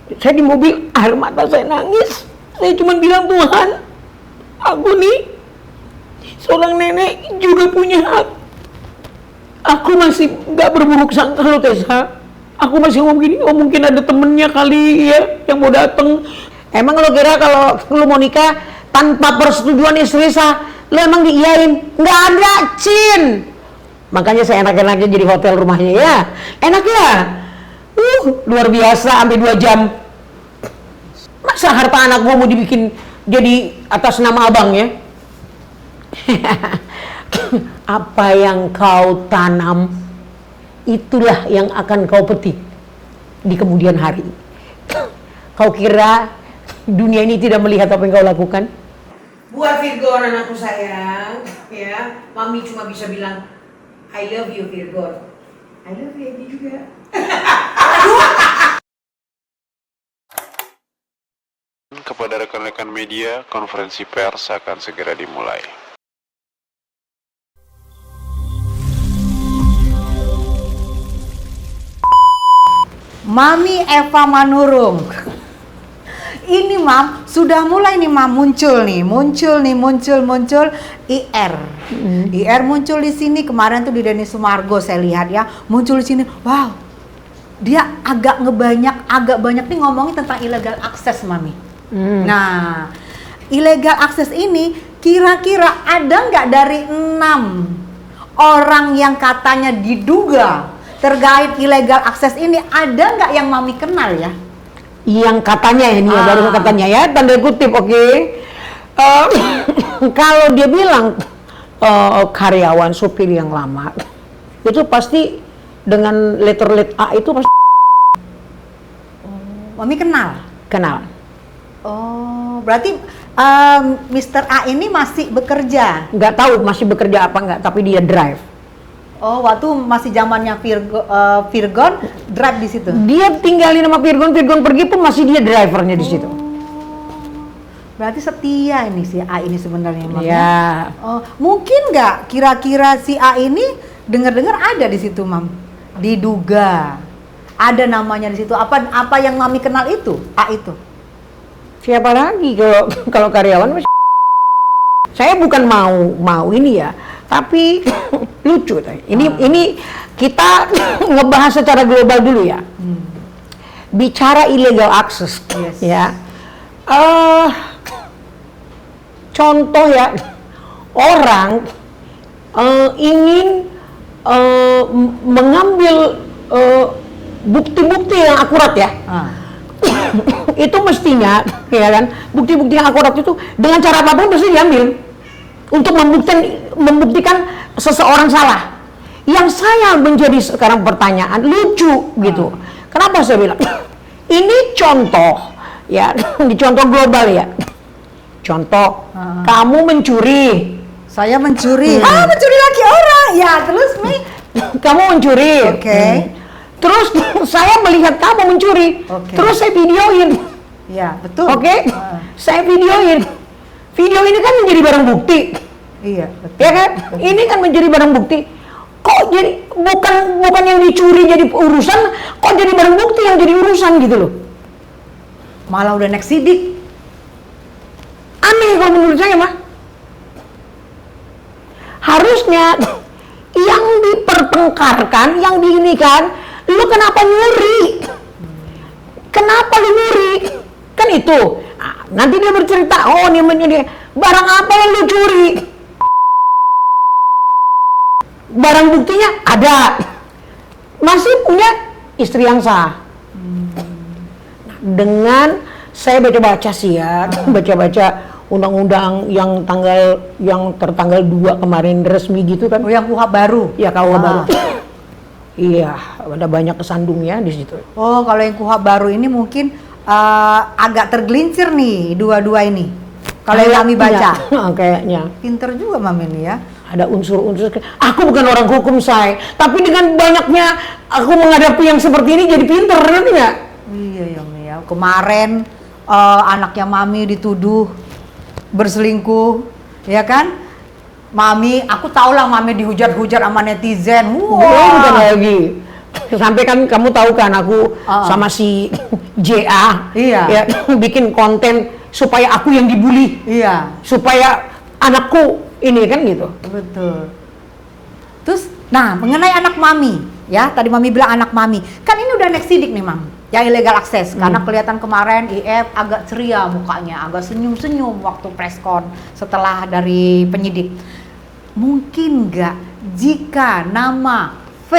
Saya di mobil, air mata saya nangis. Saya cuma bilang, Tuhan, aku nih seorang nenek juga punya hak. Aku masih nggak berburuk sangka loh, Tessa. Aku masih ngomong gini, oh mungkin ada temennya kali ya yang mau dateng. Emang lo kira kalau lo mau nikah tanpa persetujuan istri sah, lo emang diiyain? Nggak ada, Cin. Makanya saya enak-enaknya jadi hotel rumahnya ya. Enak ya? Luar biasa, sampai 2 jam. Masa harta anak gua mau dibikin jadi atas nama abang ya? Apa yang kau tanam, itulah yang akan kau petik di kemudian hari. Kau kira dunia ini tidak melihat apa yang kau lakukan? Buat Virgon anakku sayang, ya, Mami cuma bisa bilang I love you Virgon. I love you Edi juga. Kepada rekan-rekan media, konferensi pers akan segera dimulai. Mami Eva Manurung. Ini Mam, sudah mulai nih Mam muncul IR. IR muncul di sini kemarin tuh di Denny Sumargo saya lihat ya, muncul di sini. Wow. Dia agak banyak nih ngomongin tentang illegal access Mami. Nah, illegal access ini kira-kira ada nggak dari 6 orang yang katanya diduga terkait illegal access ini, ada nggak yang Mami kenal ya? Yang katanya ini ya, baru katanya ya, tanda kutip, oke. Kalau dia bilang karyawan supir yang lama, itu pasti dengan letter A itu pasti. Mami kenal? Kenal. Oh, berarti Mr. A ini masih bekerja? Nggak tahu masih bekerja apa nggak, tapi dia drive. Oh, waktu masih zamannya Virgon drive di situ. Dia tinggalin sama Virgon pergi pun masih dia drivernya di situ. Berarti setia ini si A ini sebenarnya, Mam. Ya. Oh, mungkin nggak kira-kira si A ini dengar-dengar ada di situ, Mam? Diduga ada namanya di situ. Apa yang Mami kenal itu? A itu. Siapa lagi kalau karyawan? Saya bukan mau ini ya, tapi lucu. Ini kita ngebahas secara global dulu ya. Bicara illegal access, yes. Ya. Contoh ya, orang ingin mengambil bukti-bukti yang akurat ya. Itu mestinya, ya kan, bukti-bukti yang akurat itu dengan cara apapun mesti diambil untuk membuktikan seseorang salah. Yang saya menjadi sekarang pertanyaan lucu gitu. Kenapa saya bilang ini contoh ya, di contoh global ya. Contoh, kamu mencuri. Saya mencuri. Mencuri lagi orang. Ya, terus kamu mencuri. Oke. Terus saya melihat kamu mencuri. Terus saya videoin. Ya, betul. Oke. Saya videoin. Video ini kan menjadi barang bukti. Iya, betul. Ya kan? Betul. Ini kan menjadi barang bukti. Kok jadi bukan yang dicuri jadi urusan, kok jadi barang bukti yang jadi urusan gitu loh. Malah udah naik sidik. Aneh kalau menurut saya mah. Harusnya yang dipertengkarkan, yang diinikan, lu kenapa nyuri? Kenapa lu nyuri? Kan itu. Nanti dia bercerita, oh dia menyuri. Barang apa yang lu curi? Barang buktinya ada. Masih punya istri yang sah. Dengan saya baca-baca sih ya, baca-baca undang-undang yang tertanggal 2 kemarin resmi gitu kan. Oh, yang KUHP baru? Ya, KUHP baru. Iya, ada banyak kesandungnya di situ. Oh, kalau yang KUHP baru ini mungkin agak tergelincir nih dua-dua ini. Kalau yang kami baca. Kayaknya. Pinter juga Mam ini ya. Ada unsur-unsur. Aku bukan orang hukum, say. Tapi dengan banyaknya aku menghadapi yang seperti ini jadi pinter, ngerti nggak? Iya ya, ya. Kemarin anaknya Mami dituduh berselingkuh, ya kan? Mami, aku tahu lah Mami dihujat-hujat sama netizen. Bukan lagi. Sampai kan kamu tahu kan aku sama si JA Iya. ya bikin konten supaya aku yang dibully. Iya. Supaya anakku ini kan gitu. Betul. Terus, nah mengenai anak mami, ya tadi mami bilang anak mami, kan ini udah next sidik nih mam, yang illegal access, karena kelihatan kemarin IF agak ceria mukanya, agak senyum-senyum waktu preskon setelah dari penyidik. Mungkin nggak jika nama V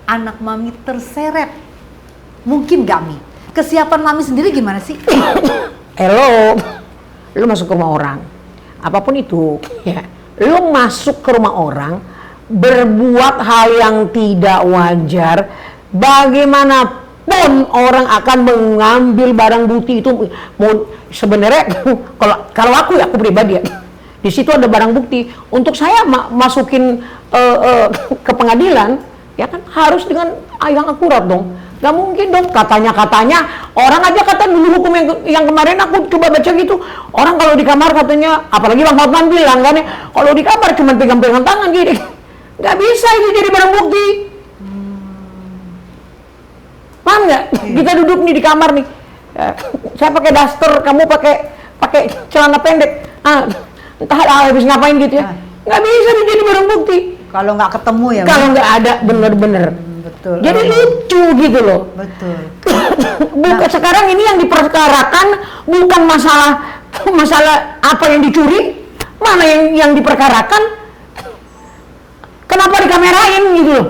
anak mami terseret, mungkin nggak mi? Kesiapan mami sendiri gimana sih? Hello, lu masuk ke rumah orang, apapun itu, ya, lu masuk ke rumah orang, berbuat hal yang tidak wajar, bagaimanapun orang akan mengambil barang bukti itu. Mau sebenarnya kalau aku pribadi ya, di situ ada barang bukti. Untuk saya masukin ke pengadilan, ya kan harus dengan yang akurat dong. Gak mungkin dong katanya orang aja kata dulu hukum yang kemarin aku coba baca gitu, orang kalau di kamar katanya, apalagi Bang Hotman bilang kan ya, kalau di kamar cuma pegang-pegang tangan gini, nggak bisa ini jadi barang bukti. Paham nggak? Kita duduk nih di kamar nih, saya pakai daster, kamu pakai celana pendek, entah habis ngapain gitu ya, nggak bisa ini jadi barang bukti. Kalau nggak ketemu ya? Kalau nggak ada bener-bener. Betul. Jadi lucu gitu loh. Betul. Sekarang ini yang diperkarakan bukan masalah apa yang dicuri, mana yang diperkarakan. Kenapa dikamerain gitu loh?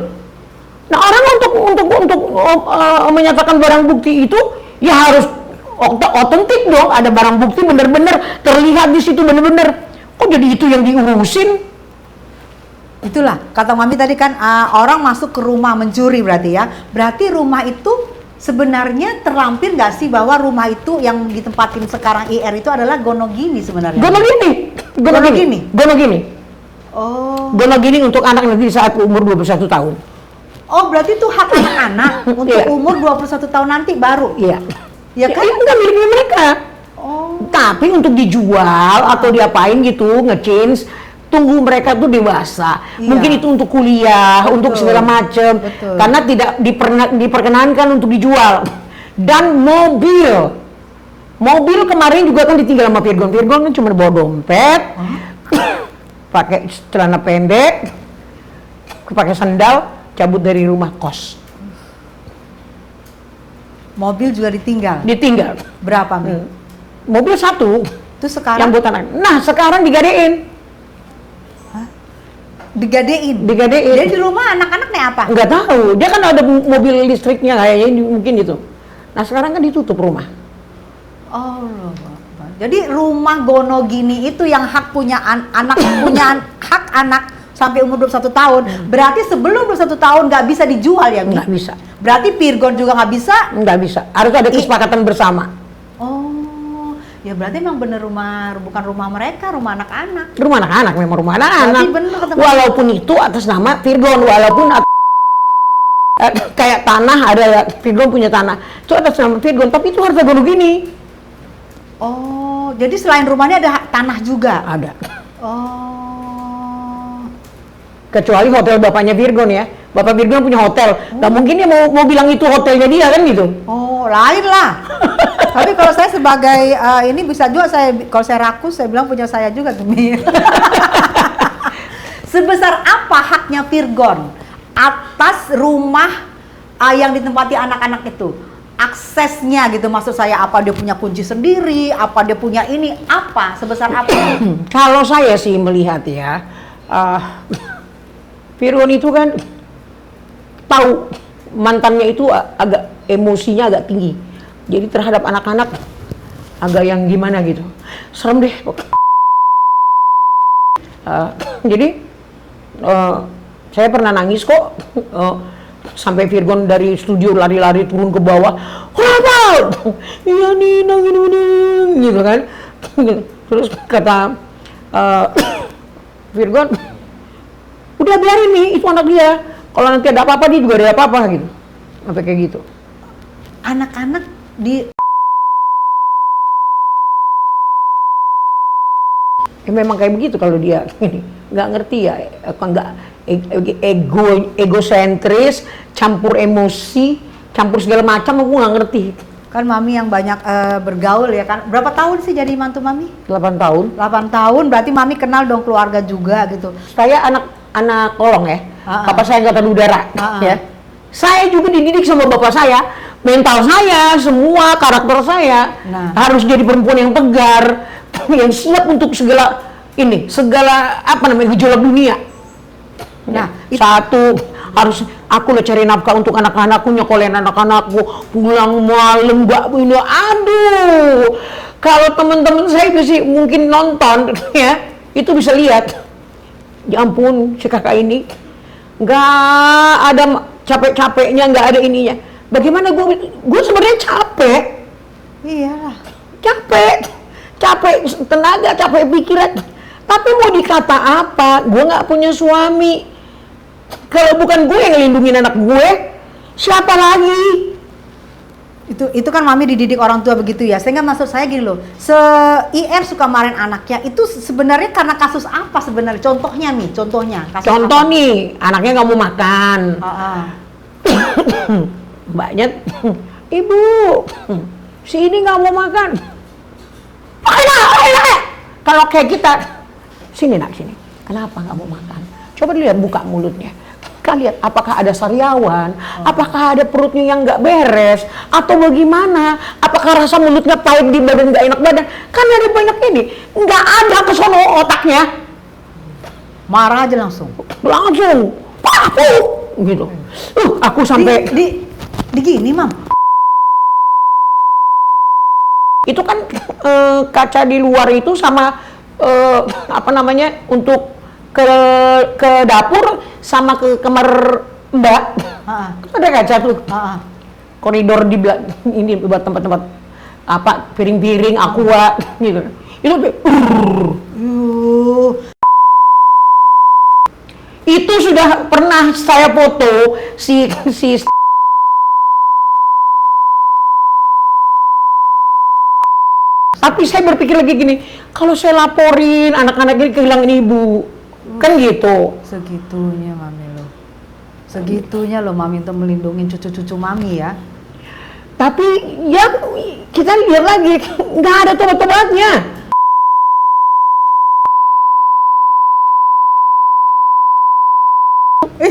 Nah orang untuk menyatakan barang bukti itu ya harus otentik dong, ada barang bukti bener-bener terlihat di situ bener-bener. Kok jadi itu yang diurusin? Itulah kata mami tadi kan, orang masuk ke rumah mencuri berarti ya. Berarti rumah itu sebenarnya terlampir nggak sih bahwa rumah itu yang ditempatin sekarang IR itu adalah Gonogini sebenarnya? Gonogini. Oh. Gonogini untuk anak nanti saat umur 21 tahun. Oh berarti itu hak anak-anak untuk umur 21 tahun nanti baru? Iya. Ya kan? Itu bukan milik mereka. Oh. Tapi untuk dijual atau diapain gitu, nge-change, tunggu mereka tuh dewasa. Iya. Mungkin itu untuk kuliah, untuk segala macam. Karena tidak diperkenankan untuk dijual. Dan mobil kemarin juga kan ditinggal sama Virgon kan cuma bawa dompet, pakai celana pendek, pakai sandal, cabut dari rumah kos. Mobil juga ditinggal? Ditinggal. Berapa Mi? Mobil satu. Itu sekarang? Yang buat anak. Nah sekarang digadein. Digadein? Dia di rumah anak-anak naik apa? Nggak tahu, dia kan ada mobil listriknya kayaknya mungkin itu. Nah sekarang kan ditutup rumah. Oh, jadi rumah Gonogini itu yang hak punya anak punya hak anak sampai umur 21 tahun. Berarti sebelum 21 tahun nggak bisa dijual ya? Nggak bisa. Berarti Virgon juga nggak bisa? Nggak bisa, harus ada kesepakatan bersama. Oh, ya berarti memang bener bukan rumah mereka, rumah anak-anak. Rumah anak-anak, memang rumah anak-anak. Walaupun itu atas nama Virgon, walaupun kayak tanah ada ya, Virgon punya tanah, itu atas nama Virgon, tapi itu harta Gonogini. Oh, jadi selain rumahnya ada tanah juga? Ada. Oh. Kecuali hotel bapaknya Virgon ya, bapak Virgon punya hotel, nggak mungkin dia mau bilang itu hotelnya dia kan gitu. Oh, lain lah. Tapi kalau saya sebagai ini bisa juga kalau saya rakus saya bilang punya saya juga Gemi. Sebesar apa haknya Virgon atas rumah yang ditempati anak-anak itu? Aksesnya gitu, maksud saya, apa dia punya kunci sendiri, apa dia punya ini, apa, sebesar apa? Kalau saya sih melihat ya, Virgon itu kan tahu mantannya itu agak emosinya agak tinggi, jadi terhadap anak-anak agak yang gimana gitu, serem deh. Jadi saya pernah nangis kok. Sampai Virgon dari studio lari-lari turun ke bawah, kenapa? Iya nih, nangin gitu kan. Terus kata Virgon, udah biarin nih, itu anak dia. Kalau nanti ada apa-apa dia juga ada apa-apa gitu. Sampai kayak gitu. Anak-anak di Ya memang kayak begitu kalau dia ini nggak ngerti ya, nggak egosentris, campur emosi, campur segala macam, aku nggak ngerti. Kan mami yang banyak bergaul ya kan. Berapa tahun sih jadi mantu mami? 8 tahun. 8 tahun, berarti mami kenal dong keluarga juga gitu. Saya anak kolong ya. Papa saya angkatan udara ya. Saya juga dididik sama bapak saya. Mental saya, semua karakter saya harus jadi perempuan yang tegar, yang siap untuk segala gejolak dunia. Nah, satu harus aku lah cari nafkah untuk anak-anakku, nyekolin anak-anakku, pulang malam ini, aduh. Kalau teman-teman saya itu sih mungkin nonton ya, itu bisa lihat. Ya ampun, si kakak ini nggak ada capek-capeknya, nggak ada ininya. Bagaimana gue sebenarnya capek. Iyalah. Capek tenaga, capek pikiran. Tapi mau dikata apa? Gue nggak punya suami. Kalau bukan gue yang ngelindungin anak gue, siapa lagi? Itu kan mami dididik orang tua begitu ya. Sehingga maksud saya gini loh, IR suka marahin anaknya itu sebenarnya karena kasus apa sebenarnya? Contohnya nih, Contoh nih, anaknya nggak mau makan. Mbaknya, ibu, si ini nggak mau makan. Kalau kayak kita, sini nak, sini. Kenapa nggak mau makan? Coba dilihat, buka mulutnya. Kalian lihat, apakah ada sariawan? Apakah ada perutnya yang nggak beres? Atau bagaimana? Apakah rasa mulutnya pahit di badan, nggak enak badan? Kan ada banyak ini, nggak ada kesono otaknya. Marah aja langsung. Gitu. Aku sampai di gini, Mam. Itu kan kaca di luar itu sama untuk ke dapur sama ke kamar Mbak. Ada kaca tuh. Koridor di ini buat tempat-tempat piring-piring, aqua gitu. Itu sudah pernah saya foto si tapi saya berpikir lagi gini, kalau saya laporin anak-anak ini kehilangan ibu, kan gitu. Segitunya mami lo. Segitunya lo mami untuk melindungi cucu-cucu mami ya. Tapi ya kita lihat lagi, nggak ada tobat-tobatnya.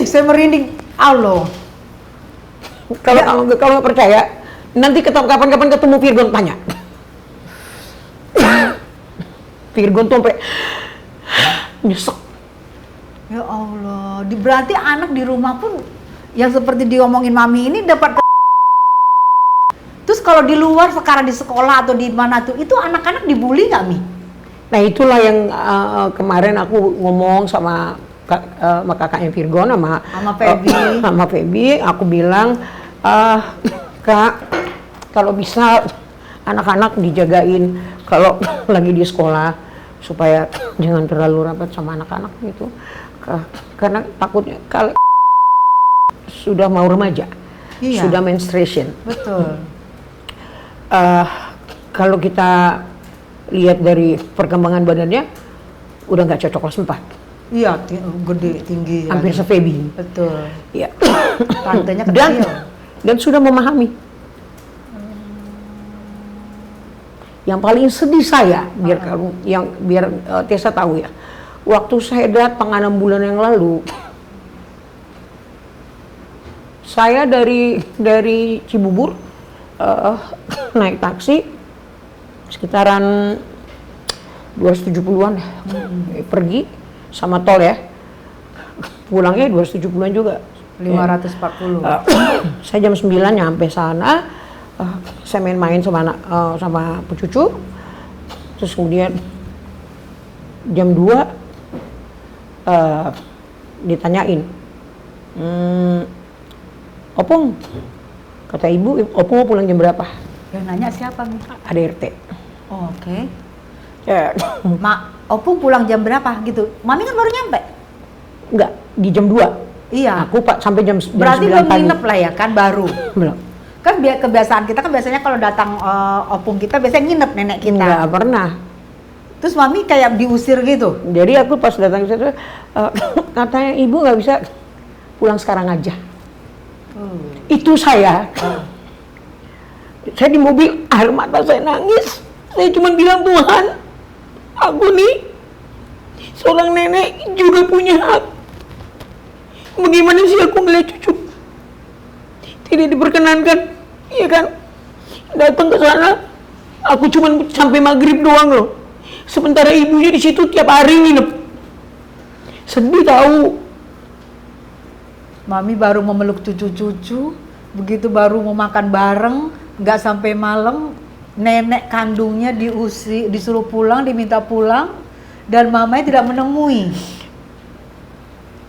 Saya merinding. Allah. Kalau nggak percaya, nanti kapan-kapan ketemu Virgon tanya. Virgon tuh sampai nyesek. Ya Allah, berarti anak di rumah pun yang seperti diomongin mami ini dapat. Terus kalau di luar sekarang di sekolah atau di mana tuh, itu anak-anak dibully nggak, Mi? Nah itulah yang kemarin aku ngomong sama kakaknya Virgon sama Feby, aku bilang, Kak, kalau bisa anak-anak dijagain kalau lagi di sekolah supaya jangan terlalu rapat sama anak-anak gitu, karena takutnya kalau sudah mau remaja, sudah menstruation. Betul. Kalau kita lihat dari perkembangan badannya udah nggak cocok kelas 4. Iya, gede, tinggi. Hampir se-Feby. Betul. Iya. Tantenya kecil. Dan sudah memahami. Yang paling sedih saya, biar Tessa tahu ya, waktu saya datang 6 bulan yang lalu, saya dari Cibubur naik taksi sekitaran 270-an pergi sama tol ya, pulangnya 270-an juga. 540. Saya jam 9 nyampe sana. Saya main-main sama pecucu, terus kemudian jam 2 ditanyain, Opung, kata ibu, Opung mau pulang jam berapa? Yang nanya siapa nih? ADRT. Oh, oke. Ya. Opung pulang jam berapa gitu? Mami kan baru nyampe? Enggak, di jam 2. Iya. Aku sampai jam 9 berarti belum pagi. nginep lah ya kan, baru? Belum. Kan kebiasaan kita kan biasanya kalau datang opung kita biasanya nginep nenek kita. Nggak pernah. Terus mami kayak diusir gitu? Jadi aku pas datang ke situ, katanya ibu nggak bisa pulang sekarang aja. Itu saya. Saya di mobil, air mata saya nangis. Saya cuma bilang, Tuhan, aku nih seorang nenek juga punya hak. Bagaimana sih aku ngeliat cucu tidak diperkenankan, iya kan? Datang ke sana, aku cuma sampai maghrib doang loh. Sementara ibunya di situ tiap hari nginep. Sedih tahu. Mami baru memeluk cucu-cucu, begitu baru mau makan bareng, nggak sampai malam, nenek kandungnya disuruh pulang, diminta pulang, dan mamanya tidak menemui.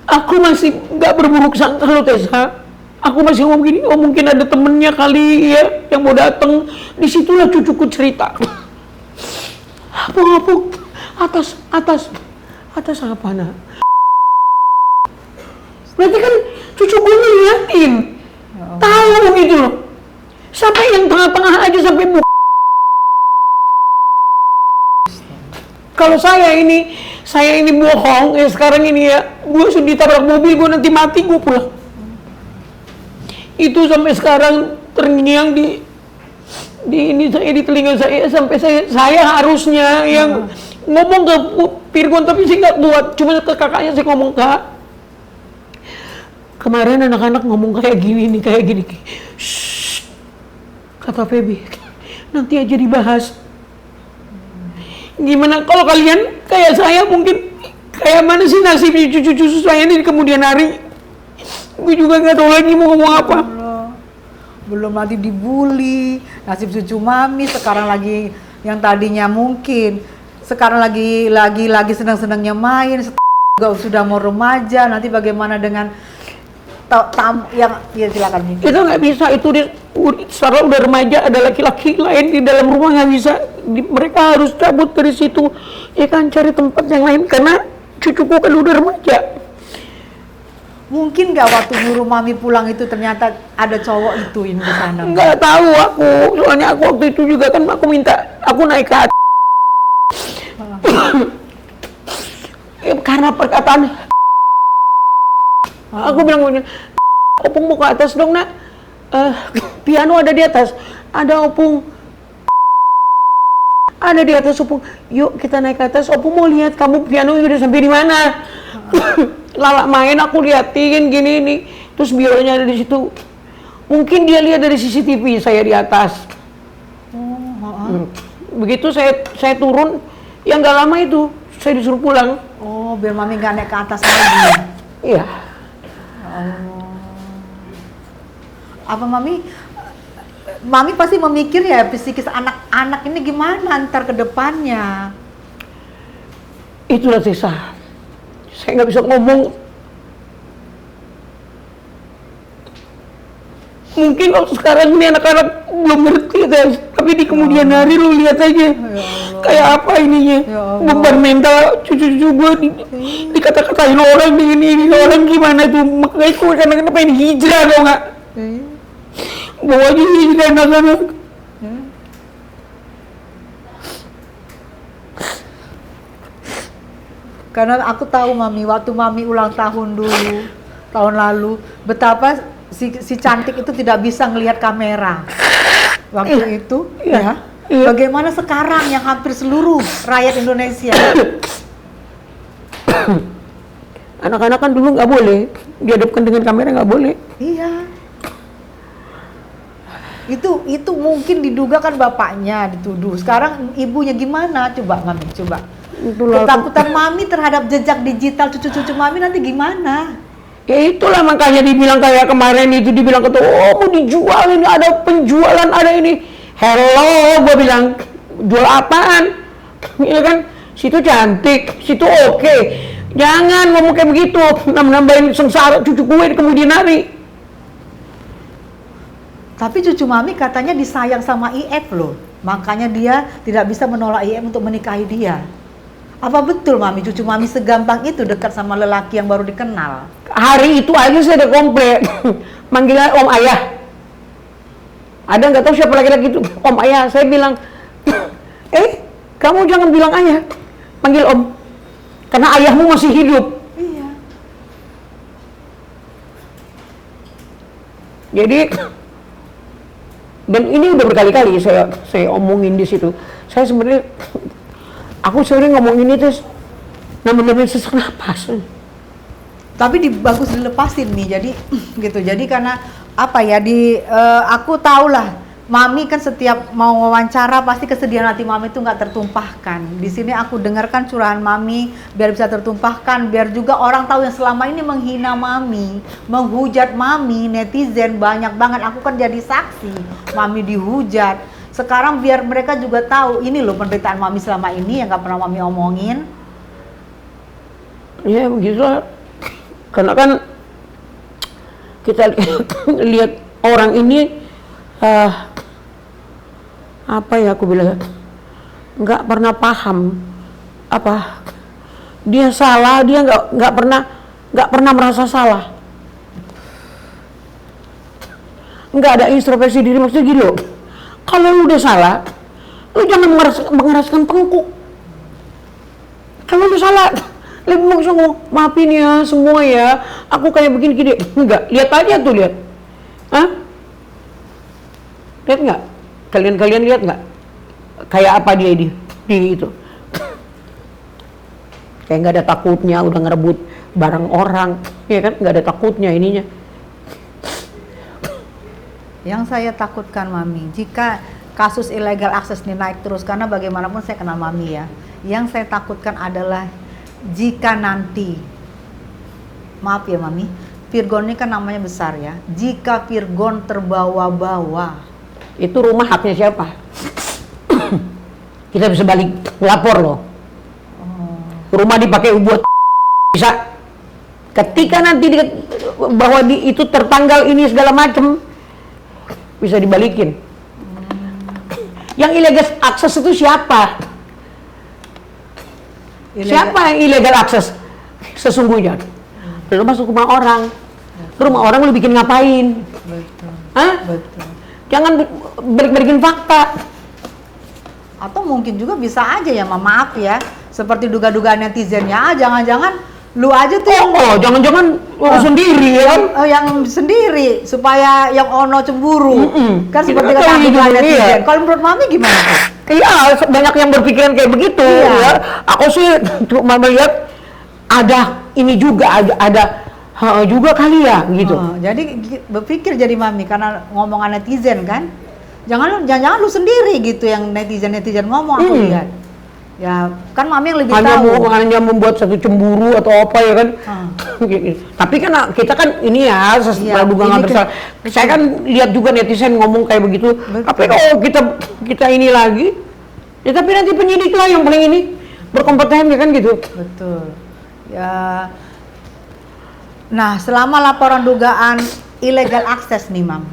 Aku masih nggak berburuk sangka loh, Tessa. Aku masih ngomong gini, oh mungkin ada temennya kali ya yang mau datang. Disitulah cucuku cerita. Apa atas apa nak? Berarti kan cucu gue ngeliatin, tahu gitu loh. Sampai yang tengah-tengah aja sampai kalau saya ini bohong ya sekarang ini ya, gue sudah ditabrak mobil, gue nanti mati, gue pulang. Itu sampai sekarang terngiang di telinga saya, sampai saya harusnya yang ngomong ke Virgon, tapi saya nggak kuat, cuma ke kakaknya saya ngomong, Kak, kemarin anak-anak ngomong kayak gini. Shh, kata Feby, nanti aja dibahas. Gimana kalau kalian kayak saya, mungkin kayak mana sih nasibnya cucu-cucu saya ini di kemudian hari? Gue juga nggak tahu lagi mau ngomong apa. Belum lagi dibully, nasib cucu mami sekarang lagi yang tadinya mungkin sekarang lagi senang-senangnya main, juga sudah mau remaja, nanti bagaimana dengan yang ya silakan. Itu nggak bisa, itu sekarang udah remaja, ada laki-laki lain di dalam rumah, nggak bisa. Mereka harus cabut dari situ, ya kan, cari tempat yang lain karena cucuku kan udah remaja. Mungkin nggak waktu nyuruh mami pulang itu ternyata ada cowok itu yang di sana? Nggak tahu aku, soalnya aku waktu itu juga kan aku naik ke atas. Karena perkataan aku bilang begini, Opung mau ke atas dong nak, piano ada di atas, ada Opung, ada di atas Opung, yuk kita naik ke atas, Opung mau lihat kamu piano udah sampai di mana. Lala main aku liatin gini nih, terus bionya ada di situ. Mungkin dia lihat dari CCTV saya di atas. Begitu saya turun, ya nggak lama itu saya disuruh pulang. Oh, biar mami nggak naik ke atas lagi. Iya. Apa mami pasti memikir ya psikis anak-anak ini gimana ntar ke depannya. Itulah Tessa. Saya nggak bisa ngomong. Mungkin waktu sekarang ini anak-anak belum ngerti, tapi di kemudian hari lu lihat aja kayak apa ininya, beban mental cucu-cucu gue dikata-katain orang ini orang gimana tuh, makanya gue kadang-kadang pengen hijrah dong nggak, bawa aja hijrah anak-anak. Karena aku tahu mami, waktu mami ulang tahun dulu, tahun lalu, betapa si cantik itu tidak bisa ngelihat kamera. Waktu itu, ya. Bagaimana sekarang yang hampir seluruh rakyat Indonesia? Anak-anak kan dulu nggak boleh, dihadapkan dengan kamera nggak boleh. Iya. Itu mungkin diduga kan bapaknya dituduh. Sekarang ibunya gimana? Coba mami, coba. Itulah Ketakutan mami terhadap jejak digital cucu-cucu mami nanti gimana? Ya itulah makanya dibilang kayak kemarin itu, dibilang ketua, oh mau dijual ini, ada penjualan, ada ini. Hello, gue bilang, jual apaan? Ya kan, situ cantik, situ oke. Jangan ngomong kayak begitu, nambahin sengsara cucu gue di kemudian hari. Tapi cucu mami katanya disayang sama IF loh, makanya dia tidak bisa menolak IF untuk menikahi dia. Apa betul mami, cucu mami segampang itu dekat sama lelaki yang baru dikenal? Hari itu aja saya udah komplek, manggilnya Om Ayah. Ada nggak tahu siapa laki-laki itu, Om Ayah. Saya bilang, kamu jangan bilang Ayah. panggil Om. Karena ayahmu masih hidup. Iya. Jadi, dan ini udah berkali-kali saya omongin di situ. Saya sebenarnya, aku sering ngomong ini terus, benar-benar sesak napas. Tapi bagus dilepasin nih, jadi gitu. Jadi karena apa ya, aku tahu lah, Mami kan setiap mau wawancara pasti kesedihan hati Mami itu nggak tertumpahkan. Di sini aku dengarkan curahan Mami biar bisa tertumpahkan, biar juga orang tahu yang selama ini menghina Mami, menghujat Mami, netizen banyak banget. Aku kan jadi saksi, Mami dihujat. Sekarang biar mereka juga tahu ini loh penderitaan Mami selama ini yang nggak pernah Mami omongin. Ya begitulah. Karena kan kita lihat orang ini apa ya aku bilang, nggak pernah paham apa dia salah, dia nggak pernah merasa salah, nggak ada introspeksi diri. Maksudnya gini loh, kalau lu udah salah, lu jangan mengeraskan pengkuk. Kalau lu salah, lebih bagus ngomong, maafin ya semua ya, aku kayak begini-gini. Enggak, lihat aja tuh, lihat. Hah? Lihat nggak? Kalian lihat nggak? Kayak apa dia di itu? Kayak nggak ada takutnya, udah ngerebut barang orang, ya kan? Nggak ada takutnya ininya. Yang saya takutkan Mami, jika kasus illegal access ini naik terus, karena bagaimanapun saya kenal Mami ya. Yang saya takutkan adalah jika nanti, maaf ya Mami, Virgon ini kan namanya besar ya. Jika Virgon terbawa-bawa, itu rumah haknya siapa? Kita bisa balik lapor loh. Rumah dipakai buat bisa. Ketika nanti bahwa itu tertanggal ini segala macam, bisa dibalikin. Yang illegal akses itu siapa? Siapa yang illegal akses sesungguhnya? Lu masuk rumah orang. Rumah orang lu bikin ngapain? betul, Hah? betul. Jangan balik-balikin fakta. Atau mungkin juga bisa aja ya, maaf ya, seperti duga-dugaan netizennya, jangan-jangan lu aja tuh yang Jangan-jangan lu sendiri ya kan? yang sendiri supaya yang Ono cemburu. Kan seperti Kita kata tahu dugaan juga, netizen. iya. Kalau menurut Mami gimana tuh? Iya, banyak yang berpikiran kayak begitu. Iya. Ya. Aku sih cuma melihat ada ini juga, ada juga kali ya gitu. Jadi berpikir jadi Mami karena ngomongan netizen kan. Jangan lu sendiri gitu yang netizen ngomong, aku lihat. Ya kan Mami yang lebih tahu. Hanya membuat satu cemburu atau apa ya kan. Tapi kan kita kan ini ya praduga nggak bersalah. Saya kan lihat juga netizen ngomong kayak begitu. Betul. Tapi kalau kita ini lagi, ya tapi nanti penyidik lah yang paling ini berkompeten ya kan gitu. Betul. Ya. Nah, selama laporan dugaan illegal access nih, Mam,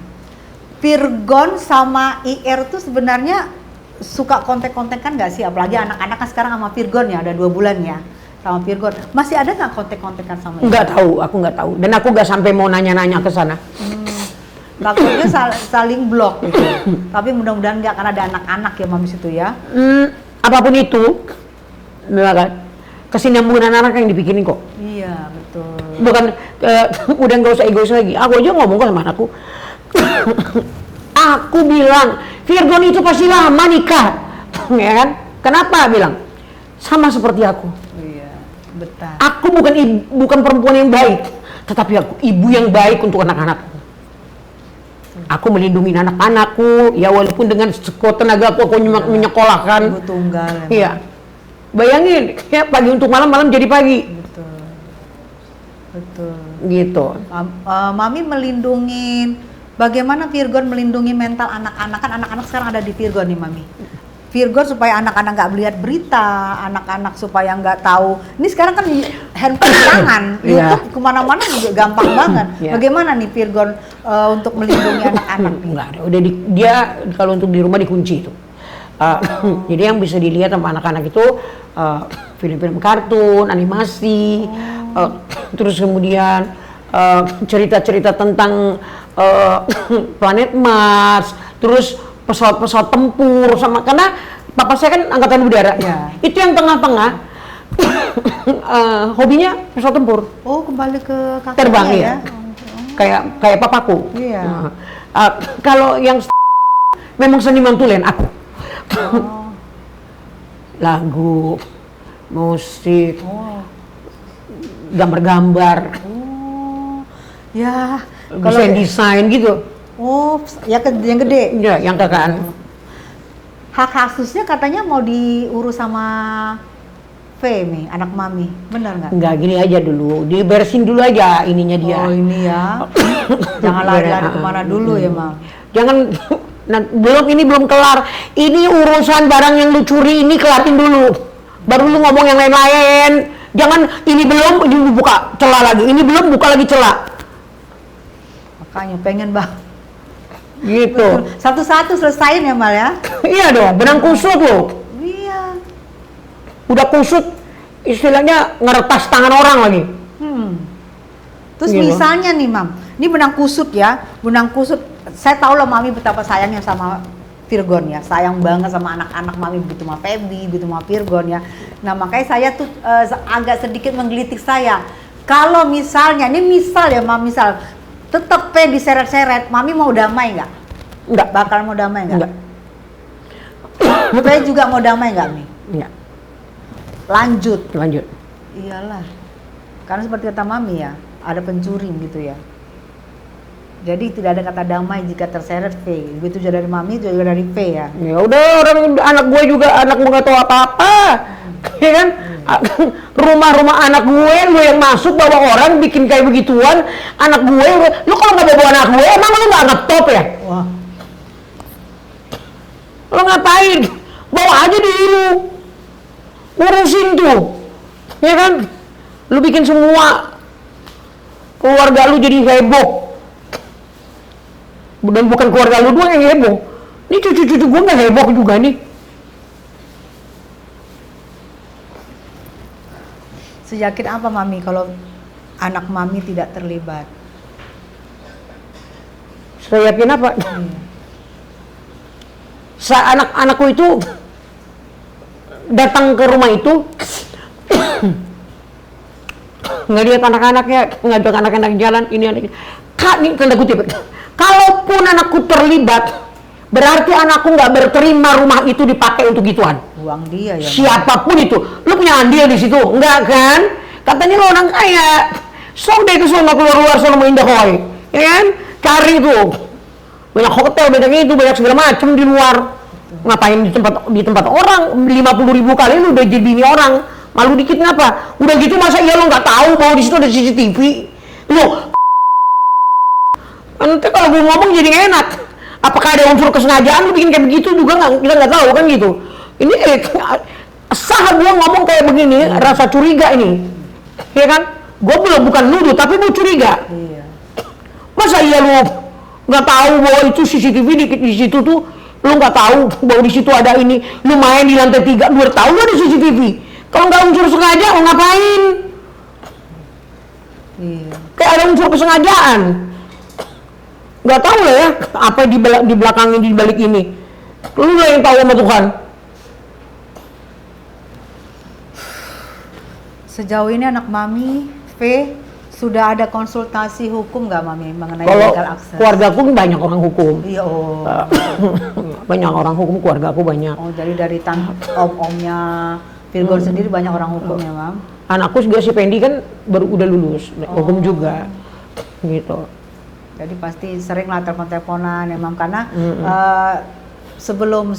Virgon sama IR tuh sebenarnya suka kontek-kontekan nggak sih? Apalagi anak-anak kan sekarang sama Virgon ya, ada 2 bulan ya sama Virgon. Masih ada nggak kontek-kontekan sama IR? Nggak tahu, aku nggak tahu. Dan aku nggak sampai mau nanya-nanya ke sana. Takutnya saling blok gitu. Tapi mudah-mudahan nggak, karena ada anak-anak ya Mam situ ya. Apapun itu, kesinambungan anak yang dipikirin kok. Iya, betul. Bukan udah nggak usah egois lagi. Aku aja ngomong kok sama anakku. Aku bilang Virgon itu pasti lama nikah, ya kan? Kenapa bilang? Sama seperti aku. Iya, betul. Aku bukan perempuan yang baik, tetapi aku ibu yang baik untuk anak-anakku. Aku melindungi anak-anakku, ya walaupun dengan sekuat tenaga aku menyekolahkan. Ibu tunggal. Iya. Bayangin, ya pagi untuk malam, malam jadi pagi. Betul. Betul. Gitu. Mami melindungi, bagaimana Virgon melindungi mental anak-anak? Kan anak-anak sekarang ada di Virgon nih Mami. Virgon supaya anak-anak nggak melihat berita, anak-anak supaya nggak tahu. Ini sekarang kan handphone di tangan, YouTube kemana-mana juga gampang banget. Bagaimana nih Virgon untuk melindungi anak-anak? Nggak ada, udah dia kalau untuk di rumah dikunci itu. Jadi yang bisa dilihat sama anak-anak itu film-film kartun, animasi, terus kemudian cerita-cerita tentang planet Mars, terus pesawat-pesawat tempur, sama karena papa saya kan angkatan udara. Itu yang tengah-tengah hobinya pesawat tempur, Oh, kembali ke kakaknya terbang ya? ya, kayak papaku. Iya. Kalau yang memang seniman tulen aku. Oh. Lagu, musik, Oh. gambar-gambar, Ya, kalau desain gitu. oh, ya yang gede. Ya, yang kakak. Hak kasusnya katanya mau diurus sama Femi, anak mami, benar nggak? Enggak, gini aja dulu, diberesin dulu aja ininya dia. Oh ini ya, jangan lari-lari kemana dulu ya, Mam. Jangan, ini belum kelar. Ini urusan barang yang lu curi ini kelarin dulu. Baru lu ngomong yang lain-lain. Jangan ini belum, ini buka celah lagi. Ini belum, buka lagi celah. Makanya pengen bang. Gitu. Satu-satu selesain ya Mal ya. Iya dong, benang kusut lo. Iya. Udah kusut, istilahnya ngeretas tangan orang lagi. Terus Iya, misalnya nih Mam, ini benang kusut ya, benang kusut. Saya tahu lah Mami betapa sayangnya sama Virgon ya, sayang banget sama anak-anak Mami, begitu sama Feby, begitu sama Virgon ya. Nah makanya saya tuh agak sedikit menggelitik saya. Kalau misalnya, ini misal ya Mam, misal tetep diseret-seret, Mami mau damai nggak? Enggak. Bakal mau damai nggak? Enggak. Saya juga mau damai nggak Mi? Enggak. Lanjut. Lanjut. Iyalah, karena seperti kata Mami ya, ada pencuri gitu ya. Jadi tidak ada kata damai jika terseret V. Begitu juga dari Mami, juga dari V ya. Ya udah, orang anak gue juga anak nggak tahu apa-apa, ya kan? Rumah-rumah anak gue, lu yang masuk bawa orang bikin kayak begituan, anak gue, lu kalau nggak bawa anak gue, emang lu nggak ngetop ya? Wah, Lu ngapain? Bawa aja diri lu, urusin tuh, ya kan? Lu bikin semua keluarga lu jadi heboh. Dan bukan keluarga lu doang yang heboh. Ini cucu-cucu gue nggak heboh juga nih. seyakin apa Mami kalau anak Mami tidak terlibat? Saya yakin apa? Anak-anakku itu datang ke rumah itu ngelihat anak-anaknya, ngajak anak-anak jalan, ini anak Kak, ini tanda kutip. Kalaupun anakku terlibat, berarti anakku nggak berterima rumah itu dipakai untuk gituan. Uang dia ya. Siapapun itu, lu punya andil di situ, enggak kan? Katanya lu orang kaya, sok deh ke sana keluar-luar sana mau Indah Koi, ya kan? Cari tuh, banyak hotel, banyak itu, banyak segala macem di luar. Ngapain di tempat orang 50.000 kali lu udah jadi bini orang, malu dikit ngapa? Udah gitu masa iya lu nggak tahu bahwa di situ ada CCTV? Lu nanti kalau gue ngomong jadi gak enak. Apakah ada unsur kesengajaan lu bikin kayak begitu juga nggak, kita nggak tahu kan gitu. Ini sah gue ngomong kayak begini, rasa curiga ini, ya kan? Gue bukan nuduh tapi mau curiga. Iya. Masa iya lu nggak tahu bahwa itu CCTV di situ tuh, lu nggak tahu bahwa di situ ada ini, lu main di lantai 3, lu tahu nggak ada CCTV? Kalau nggak unsur sengaja, lu ngapain? Iya. Kayak ada unsur kesengajaan. Nggak tahu lah ya apa di belakangnya, di balik ini. Lu lah yang tahu sama Tuhan. Sejauh ini anak Mami V sudah ada konsultasi hukum nggak Mami mengenai Kalau legal access? keluarga aku banyak orang hukum. Iya, oh. Banyak orang hukum, keluarga aku banyak. Oh, jadi dari om-omnya Virgon sendiri banyak orang hukum ya, Mam? Anakku juga si Pendi kan udah lulus hukum juga, gitu. Jadi pasti sering lah telepon-teleponan ya, Mam, karena sebelum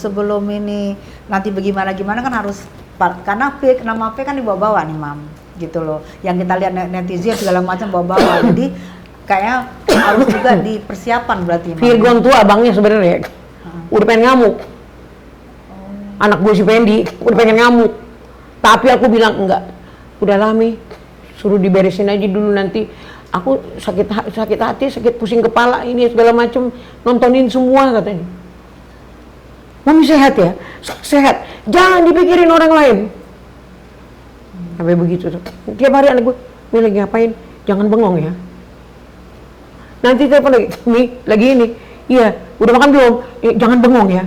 ini nanti bagaimana kan harus, karena nama P kan dibawa-bawa nih, Mam, gitu loh. Yang kita lihat netizen segala macam bawa-bawa. Jadi kayaknya harus juga dipersiapan berarti, Mam. Virgon tuh abangnya sebenarnya udah pengen ngamuk. Anak gue si Pendi udah pengen ngamuk. Tapi aku bilang enggak. Udah lami, suruh diberesin aja dulu, nanti aku sakit hati, sakit pusing kepala ini segala macem, nontonin semua katanya. Mami sehat ya? Sehat. Jangan dipikirin orang lain. Sampai begitu tuh. Tiap hari anak gue lagi ngapain? Jangan bengong ya. Nanti telepon lagi, nih lagi ini. Iya, udah makan belum? Jangan bengong ya.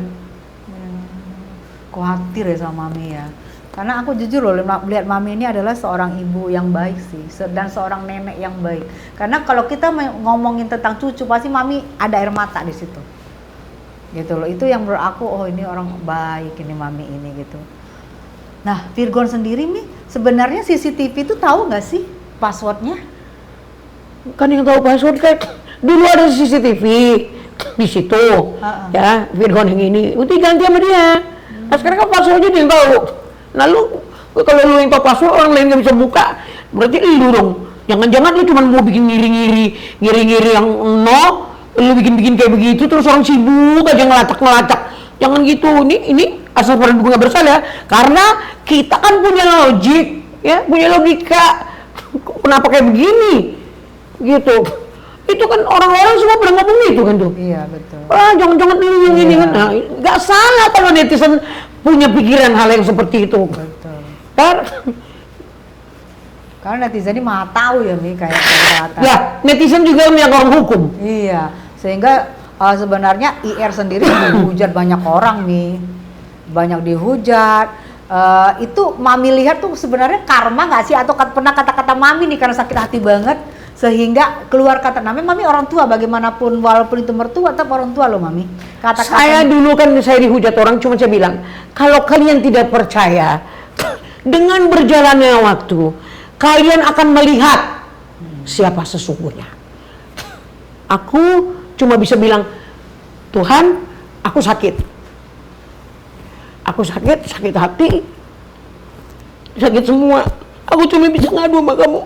Khawatir ya sama Mami ya. Karena aku jujur loh, melihat Mami ini adalah seorang ibu yang baik sih, dan seorang nenek yang baik. Karena kalau kita ngomongin tentang cucu, pasti Mami ada air mata di situ. Gitu loh, itu yang menurut aku, oh ini orang baik ini Mami ini gitu. Nah, Virgon sendiri nih, sebenarnya CCTV itu tahu nggak sih passwordnya? Kan yang tahu password kan dulu ada CCTV di situ, ya Virgon yang ini, udah ganti sama dia. Nah sekarang kan passwordnya dia yang tahu. Nah lu, kalau lu yang tahu password orang lain nggak bisa buka, berarti lu dong. Jangan-jangan lu cuma mau bikin ngiri-ngiri yang lu bikin kayak begitu terus orang sibuk aja ngelacak. Jangan gitu. Ini asal peraduga nggak bersalah, karena kita kan punya logik, ya punya logika. Kenapa kayak begini? Gitu. Itu kan orang-orang semua pernah ngomong itu kan tuh. Iya betul. Jangan lu yang ini kan. Nah, nggak salah kalau netizen punya pikiran hal yang seperti itu. Betul. Karena netizen ini maha tahu ya Mi, kayak kata. Ya, netizen juga punya orang hukum. Iya, sehingga sebenarnya IR sendiri dihujat banyak orang Mi. Banyak dihujat. Itu Mami lihat tuh sebenarnya karma nggak sih, atau pernah kata-kata Mami nih karena sakit hati banget sehingga keluar kata, namanya Mami orang tua bagaimanapun, walaupun itu mertua tetap orang tua loh Mami. Saya dulu kan saya dihujat orang, cuma saya bilang kalau kalian tidak percaya dengan berjalannya waktu kalian akan melihat siapa sesungguhnya. Aku cuma bisa bilang, Tuhan, aku sakit hati, sakit semua. Aku cuma bisa ngadu sama kamu.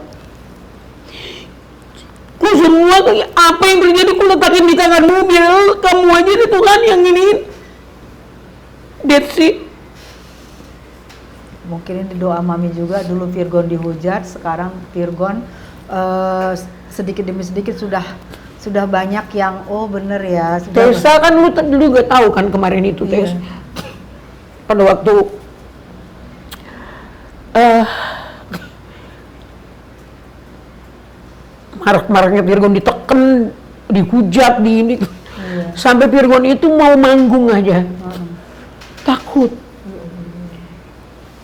Ku semua apa yang terjadi ku letakin di tanganmu, biar kamu aja deh Tuhan yang iniin. That's it. Mungkin ini doa Mami juga, dulu Virgon dihujat, sekarang Virgon sedikit demi sedikit sudah banyak yang oh bener ya. Tessa kan lu dulu gak tahu kan kemarin itu Tess. Pada waktu marak-maraknya Virgon ditekan, dihujat, di ini. Sampai Virgon itu mau manggung aja. Takut.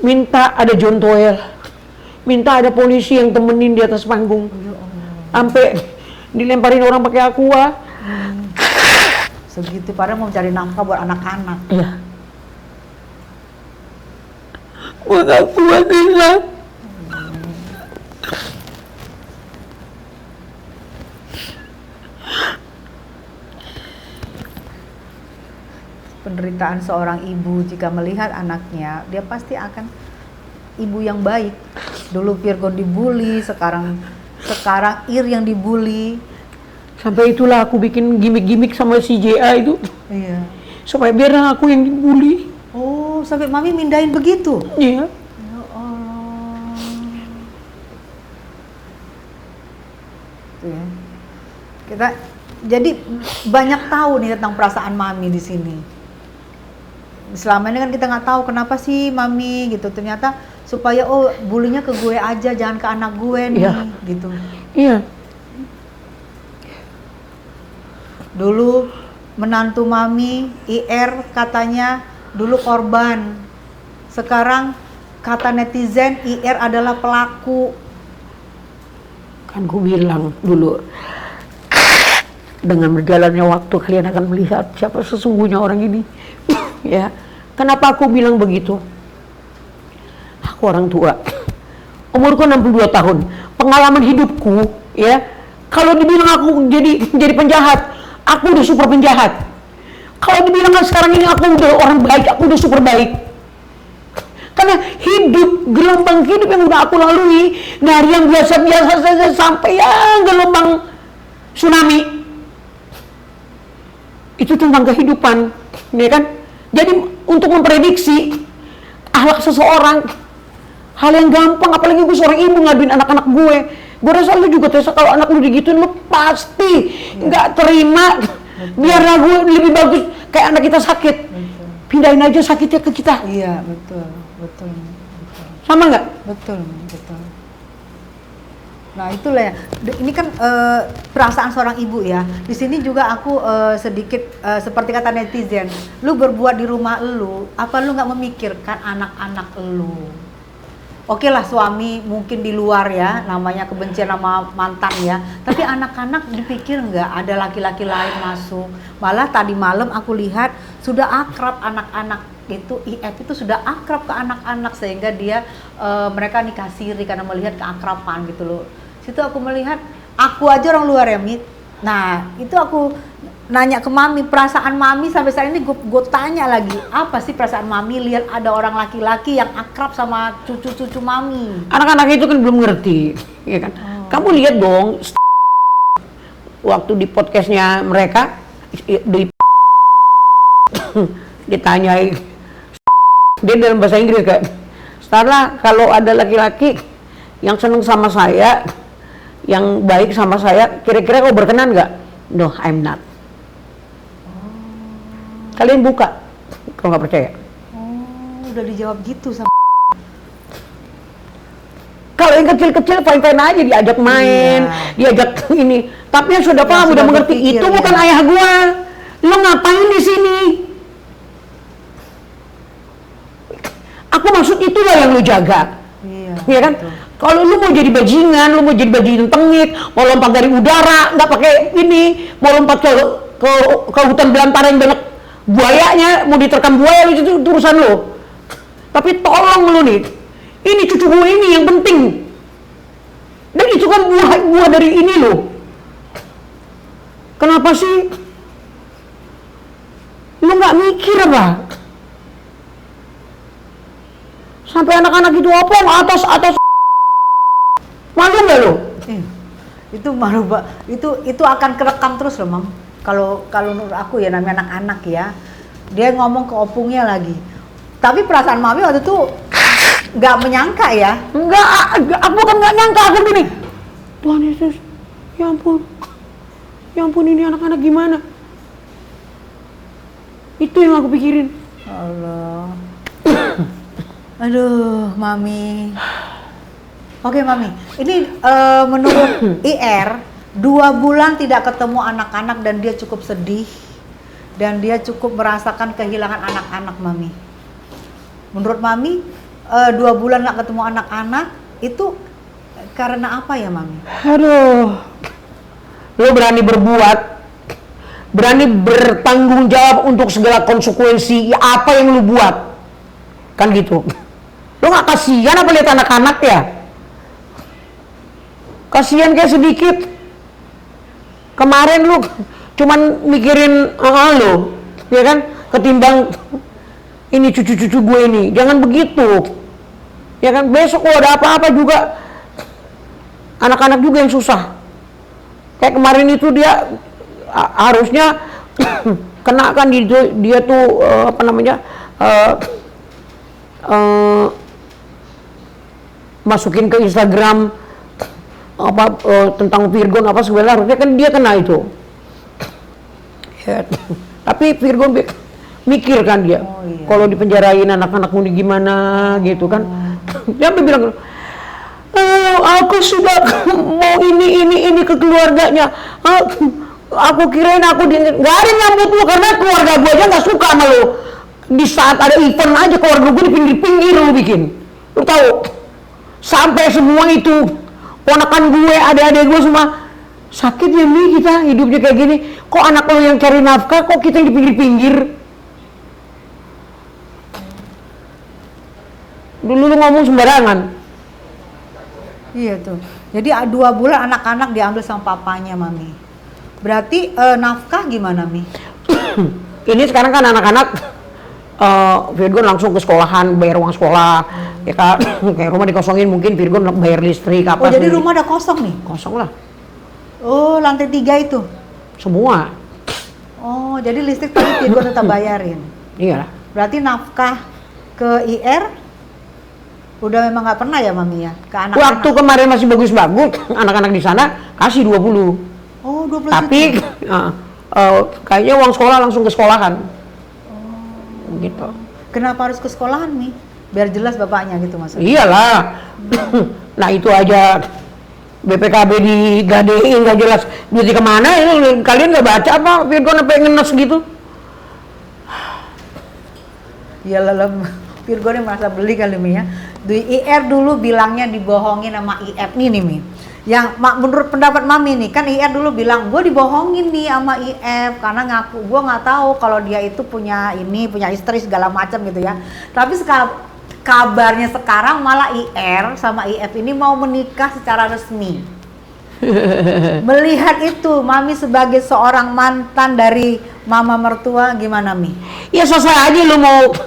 Minta ada John Toel. Minta ada polisi yang temenin di atas panggung. Sampai dilemparin orang pakai aqua. Segitu, padahal mau cari nafkah buat anak-anak. Iya. Gua gak kuat Tessa. Penderitaan seorang ibu jika melihat anaknya, dia pasti akan ibu yang baik. Dulu Virgon dibully, sekarang Ir yang dibully. Sampai itulah aku bikin gimmick-gimmick sama si JA itu. Iya. Supaya biar aku yang dibully. Oh, sampai Mami mindahin begitu? Iya. Ya Allah. Tuh ya. Kita jadi banyak tahu nih tentang perasaan Mami di sini. Selama ini kan kita nggak tahu kenapa sih Mami gitu, ternyata supaya oh bulinya ke gue aja, jangan ke anak gue nih, gitu. Iya. Dulu menantu Mami IR katanya dulu korban, sekarang kata netizen IR adalah pelaku. Kan ku bilang dulu, dengan berjalannya waktu kalian akan melihat siapa sesungguhnya orang ini. Ya, kenapa aku bilang begitu? Aku orang tua, umurku 62 tahun, pengalaman hidupku, ya. Kalau dibilang aku jadi penjahat, aku udah super penjahat. Kalau dibilang sekarang ini aku udah orang baik, aku udah super baik. Karena gelombang hidup yang udah aku lalui dari yang biasa-biasa saja sampai yang gelombang tsunami. Itu tentang kehidupan, ya kan? Jadi untuk memprediksi akhlak seseorang hal yang gampang, apalagi gue seorang ibu ngaduin anak-anak gue. Gue rasa lu juga Tessa, kalau anak lu digituin lu pasti nggak terima. Biarlah gue lebih bagus kayak anak kita sakit, pindahin aja sakitnya ke kita. Iya betul. Sama nggak? Betul. Nah itulah ya. Ini kan perasaan seorang ibu ya. Di sini juga aku sedikit seperti kata netizen, lu berbuat di rumah lu, apa lu nggak memikirkan anak-anak lu? Oke lah suami mungkin di luar ya, namanya kebencian sama mantan ya. Tapi anak-anak dipikir nggak ada laki-laki lain masuk. Malah tadi malam aku lihat sudah akrab anak-anak itu, IF itu sudah akrab ke anak-anak sehingga dia mereka nikah siri karena melihat keakraban gitu loh. Situ aku melihat, aku aja orang luar ya Mit. Nah itu aku nanya ke Mami, perasaan Mami sampai saat ini gue tanya lagi, apa sih perasaan Mami lihat ada orang laki-laki yang akrab sama cucu-cucu Mami? Anak-anak itu kan belum ngerti, ya kan? Kamu lihat dong, waktu di podcastnya mereka, ditanyai, dia dalam bahasa Inggris kayak, setelah kalau ada laki-laki yang seneng sama saya, yang baik sama saya, kira-kira kau berkenan nggak? No, I'm not. Kalian buka kalau nggak percaya. Oh, udah dijawab gitu sama. Kalau yang kecil-kecil fine-fine aja, diajak main, diajak ini. Tapi yang sudah paham, udah mengerti, itu bukan ayah gua. Lo ngapain di sini? Aku maksud itulah yang lu jaga. Iya. Ya kan? Kalau lu mau jadi bajingan, lu mau jadi bajingan tengik, mau lompat dari udara, nggak pakai ini, mau lompat ke hutan belantara yang banyak buayanya, mau diterkam buaya, itu urusan lo. Tapi tolong lu nih, ini cucu gue ini yang penting. Dan itu kan buah dari ini lo. Kenapa sih lu nggak mikir apa? Sampai anak-anak itu apa atas malu nggak lo? Itu malu itu akan kerekam terus loh Mam. Kalau menurut aku ya, namanya anak-anak ya, dia ngomong ke opungnya lagi. Tapi perasaan Mami waktu itu nggak menyangka ya? Enggak, aku kan nggak nyangka, aku gini, Tuhan Yesus, ya ampun ini anak-anak gimana? Itu yang aku pikirin. Allah. Aduh, Mami. Oke Mami, ini menurut IR 2 bulan tidak ketemu anak-anak dan dia cukup sedih dan dia cukup merasakan kehilangan anak-anak Mami. Menurut Mami 2 bulan nggak ketemu anak-anak itu karena apa ya Mami? Aduh, lo berani berbuat, berani bertanggung jawab untuk segala konsekuensi apa yang lo buat, kan gitu. Lo nggak kasihan apa lihat anak-anak ya? Kasihan kayak sedikit. Kemarin lu cuman mikirin lo, ya kan? Ketimbang ini cucu-cucu gue ini, jangan begitu. Ya kan, besok kalau ada apa-apa juga anak-anak juga yang susah. Kayak kemarin itu dia harusnya kena kan dia tuh apa namanya? Masukin ke Instagram apa tentang Virgon apa segala, harusnya kan dia kena itu ya. Tapi Virgon mikir kan dia, kalau dipenjarain anak-anak ini gimana gitu kan. Dia bilang, aku sudah mau ini ke keluarganya, aku kirain aku nggak ada nyambut lu karena keluarga gue aja nggak suka sama lu. Di saat ada event aja keluarga gue di pinggir-pinggir lu bikin, lu tahu, sampai semua itu ponakan gue, adik-adik gue semua sakit ya nih, kita hidupnya kayak gini. Kok anak lo yang cari nafkah, kok kita yang di pinggir-pinggir? Dulu lu ngomong sembarangan. Iya tuh. Jadi 2 bulan anak-anak diambil sama papanya Mami. Berarti nafkah gimana Mi? Ini sekarang kan anak-anak Virgon langsung ke sekolahan, bayar uang sekolah, ya kan, kayak rumah dikosongin mungkin Virgon bayar listrik apa. Oh jadi rumah udah kosong nih? Kosong lah. Oh lantai 3 itu? Semua. Oh jadi listrik tadi Virgon tetap bayarin? Iya lah. Berarti nafkah ke IR udah memang nggak pernah ya Mami ya? Ke anak-anak? Waktu kemarin masih bagus-bagus, anak-anak di sana kasih 20. Oh 20 Tapi kayaknya uang sekolah langsung ke sekolahan. Gitu. Kenapa harus ke sekolahan Mi? Biar jelas bapaknya gitu maksudnya? Iyalah. Nah itu aja BPKB digadein nggak jelas duitnya kemana, ini kalian nggak baca apa Virgon sampai ngenes gitu? Ya lelem, Virgon yang merasa beli kali Mi ya. Di IR dulu bilangnya dibohongin sama IF nih Mi. Yang menurut pendapat Mami nih, kan IR dulu bilang gue dibohongin nih sama IF karena ngaku gue nggak tahu kalau dia itu punya istri segala macam gitu ya. Tapi sekarang kabarnya sekarang malah IR sama IF ini mau menikah secara resmi. Melihat itu, Mami sebagai seorang mantan dari mama mertua gimana Mi? Ya selesai aja lu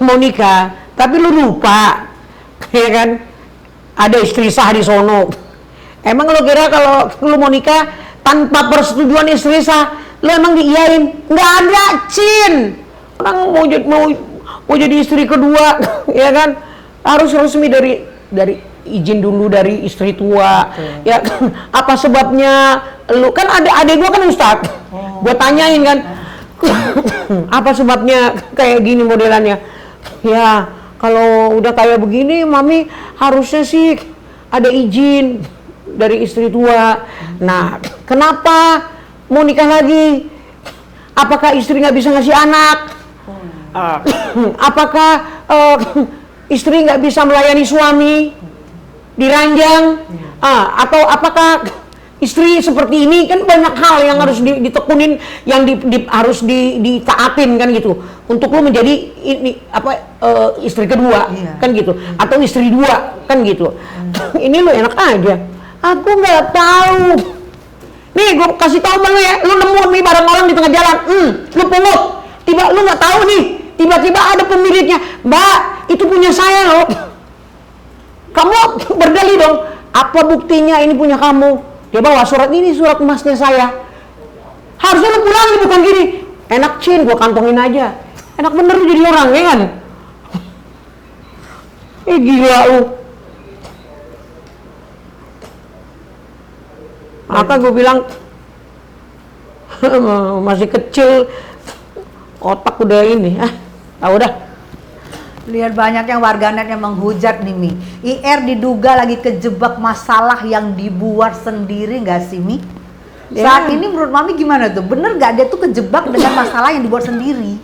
mau nikah, tapi lu lupa, ya kan? Ada istri sah di sono. Emang lu kira kalau lu mau nikah tanpa persetujuan istri sah, lu emang diiyain? Nggak ada, Cin. Orang mau jadi istri kedua, ya kan? Harus resmi dari izin dulu dari istri tua. Betul. Ya apa sebabnya lu kan adek gua kan ustadz. Gua tanyain kan apa sebabnya kayak gini modelannya. Ya kalau udah kayak begini Mami harusnya sih ada izin dari istri tua. Nah kenapa mau nikah lagi? Apakah istri nggak bisa ngasih anak? Apakah istri nggak bisa melayani suami diranjang, atau apakah istri seperti ini? Kan banyak hal yang harus ditekunin, yang harus ditaatin kan gitu untuk lu menjadi istri kedua, kan gitu, atau istri dua kan gitu. Ini lu enak aja, aku nggak tahu. Nih gue kasih tahu lu ya, lu nemu nih barang orang di tengah jalan, lu pungut, lu nggak tahu nih, tiba-tiba ada pemiliknya, Mbak itu punya saya loh. Kamu berdalih dong, apa buktinya ini punya kamu? Dia bawa surat, ini surat emasnya saya. Harusnya lu pulang, bukan gini. Enak Cin, gua kantongin aja. Enak bener jadi orang, ya kan? Gila lu. Maka gue bilang masih kecil, otak udah ini. Udah. Lihat banyak yang warganet yang menghujat nih Mi. IR diduga lagi kejebak masalah yang dibuat sendiri nggak sih Mi? Saat ini menurut Mami gimana tuh? Bener nggak dia tuh kejebak dengan masalah yang dibuat sendiri?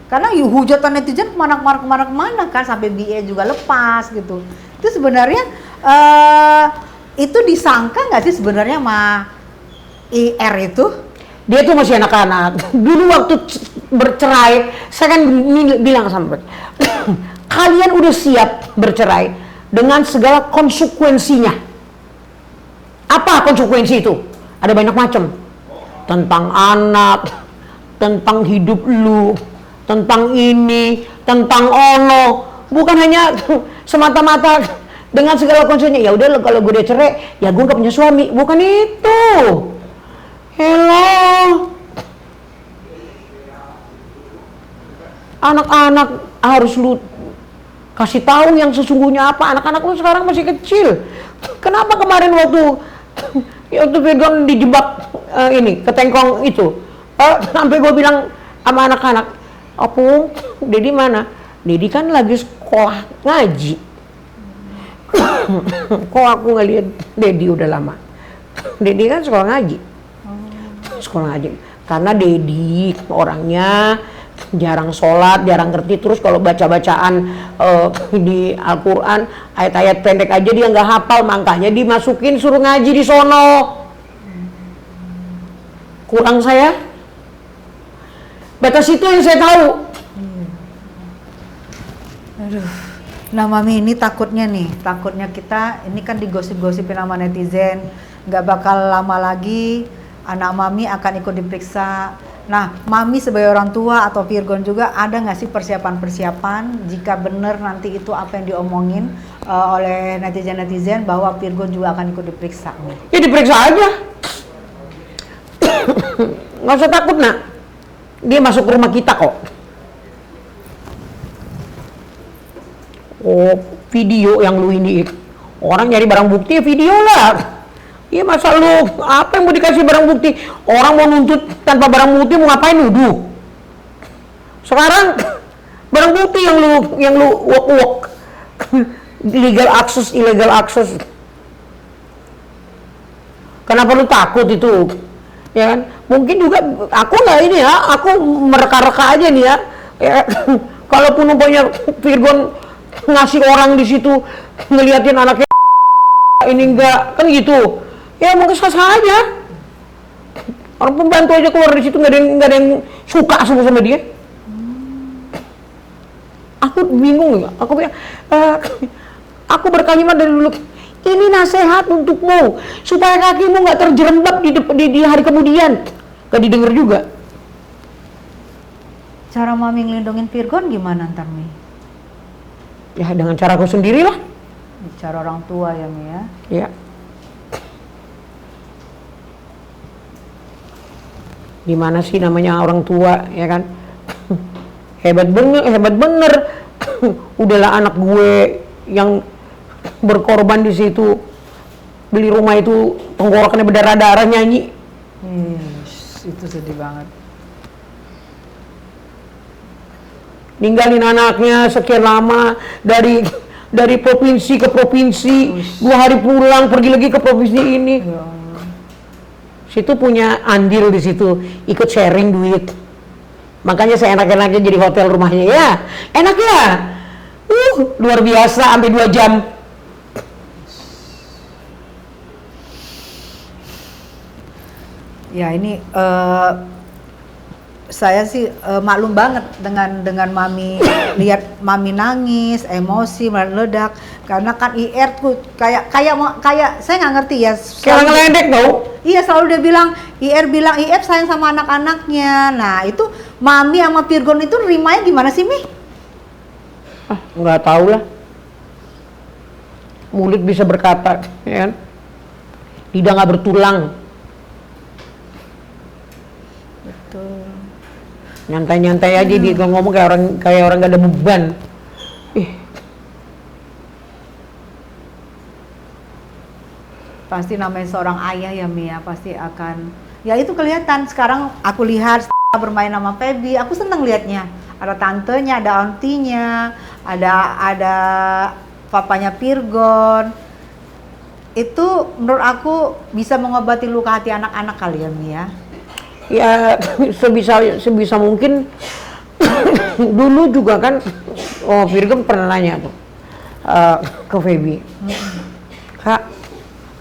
Karena hujatan netizen kemana kan, sampai BE juga lepas gitu. Itu sebenarnya itu disangka nggak sih sebenarnya sama IR itu? Dia tuh masih anak-anak. Dulu waktu bercerai, saya kan bilang sama mereka, kalian udah siap bercerai dengan segala konsekuensinya. Apa konsekuensi itu? Ada banyak macam. Tentang anak, tentang hidup lu, tentang ini, tentang ono. Bukan hanya semata-mata dengan segala konsekuensinya. Ya udah kalau gue udah cerai, ya gue gak punya suami. Bukan itu. Hello. Anak-anak harus lu kasih tahu yang sesungguhnya apa. Anak-anak lu sekarang masih kecil. Kenapa kemarin waktu Virgon dijebak ketengkong itu, sampai gue bilang sama anak-anak, Opung, Dedi mana? Dedi kan lagi sekolah ngaji. Kok aku nggak lihat Dedi udah lama? Dedi kan sekolah ngaji. Sekolah ngaji. Karena Dedi orangnya jarang sholat, jarang ngerti, terus kalau baca-bacaan di Al-Quran, ayat-ayat pendek aja dia nggak hafal, makanya dimasukin suruh ngaji di sono. Kurang saya, batas itu yang saya tahu. Aduh, nah Mami ini takutnya kita ini kan digosip-gosipin sama netizen, nggak bakal lama lagi anak Mami akan ikut diperiksa. Nah, Mami sebagai orang tua atau Virgon juga ada nggak sih persiapan-persiapan jika benar nanti itu apa yang diomongin oleh netizen-netizen bahwa Virgon juga akan ikut diperiksa? Ya diperiksa aja. Nggak usah takut nak. Dia masuk ke rumah kita kok. Oh, video yang lu ini. Orang nyari barang bukti ya video lah. Iya masa lu, apa yang mau dikasih barang bukti? Orang mau nuntut tanpa barang bukti mau ngapain nuduh? Sekarang barang bukti yang lu legal access, illegal access. Kenapa lu takut itu? Ya kan? Mungkin juga aku nggak ini ya, aku mereka-reka aja nih ya. Ya kalaupun umpamanya Virgon ngasih orang di situ ngeliatin anaknya ini enggak kan gitu. Ya mungkin sah-sah aja. Orang pembantu aja keluar dari situ nggak ada yang suka sama dia. Aku bingung, aku berkalimat dari dulu. Ini nasihat untukmu supaya kakimu nggak terjerembab di hari kemudian. Gak didengar juga. Cara Mami ngelindungin Virgon gimana ntar Mi? Ya dengan caraku sendirilah. Bicara orang tua ya Mi ya. Ya. Gimana sih namanya orang tua ya kan? hebat bener. Udahlah anak gue yang berkorban di situ, beli rumah itu tenggorokannya berdarah-darah nyanyi. Itu sedih banget. Ninggalin anaknya sekian lama dari provinsi ke provinsi, 2 hari pulang pergi lagi ke provinsi ini. Ya Allah. Situ punya andil di situ, ikut sharing duit. Makanya saya enak-enaknya jadi hotel rumahnya ya. Enak ya? Luar biasa sampai 2 jam. Ya ini saya sih maklum banget dengan Mami lihat Mami nangis, emosi, meledak karena kan IR tuh kayak saya nggak ngerti ya. Kayak ngeledek tau? Iya selalu dia bilang IR sayang sama anak-anaknya. Nah itu Mami sama Virgon itu nerimanya gimana sih Mi? Nggak tahu lah. Mulut bisa berkata, ya kan? Lidah nggak bertulang. Betul. Nyantai-nyantai aja dia ngomong kayak orang gak ada beban. Pasti namanya seorang ayah ya Mia, pasti akan ya itu kelihatan. Sekarang aku lihat bermain sama Feby, aku seneng liatnya. Ada tantenya, ada auntinya, ada papanya Virgon. Itu menurut aku bisa mengobati luka hati anak-anak kali ya Mia. Ya sebisa mungkin. Dulu juga kan Virgon pernah nanya tuh ke Feby, Kak,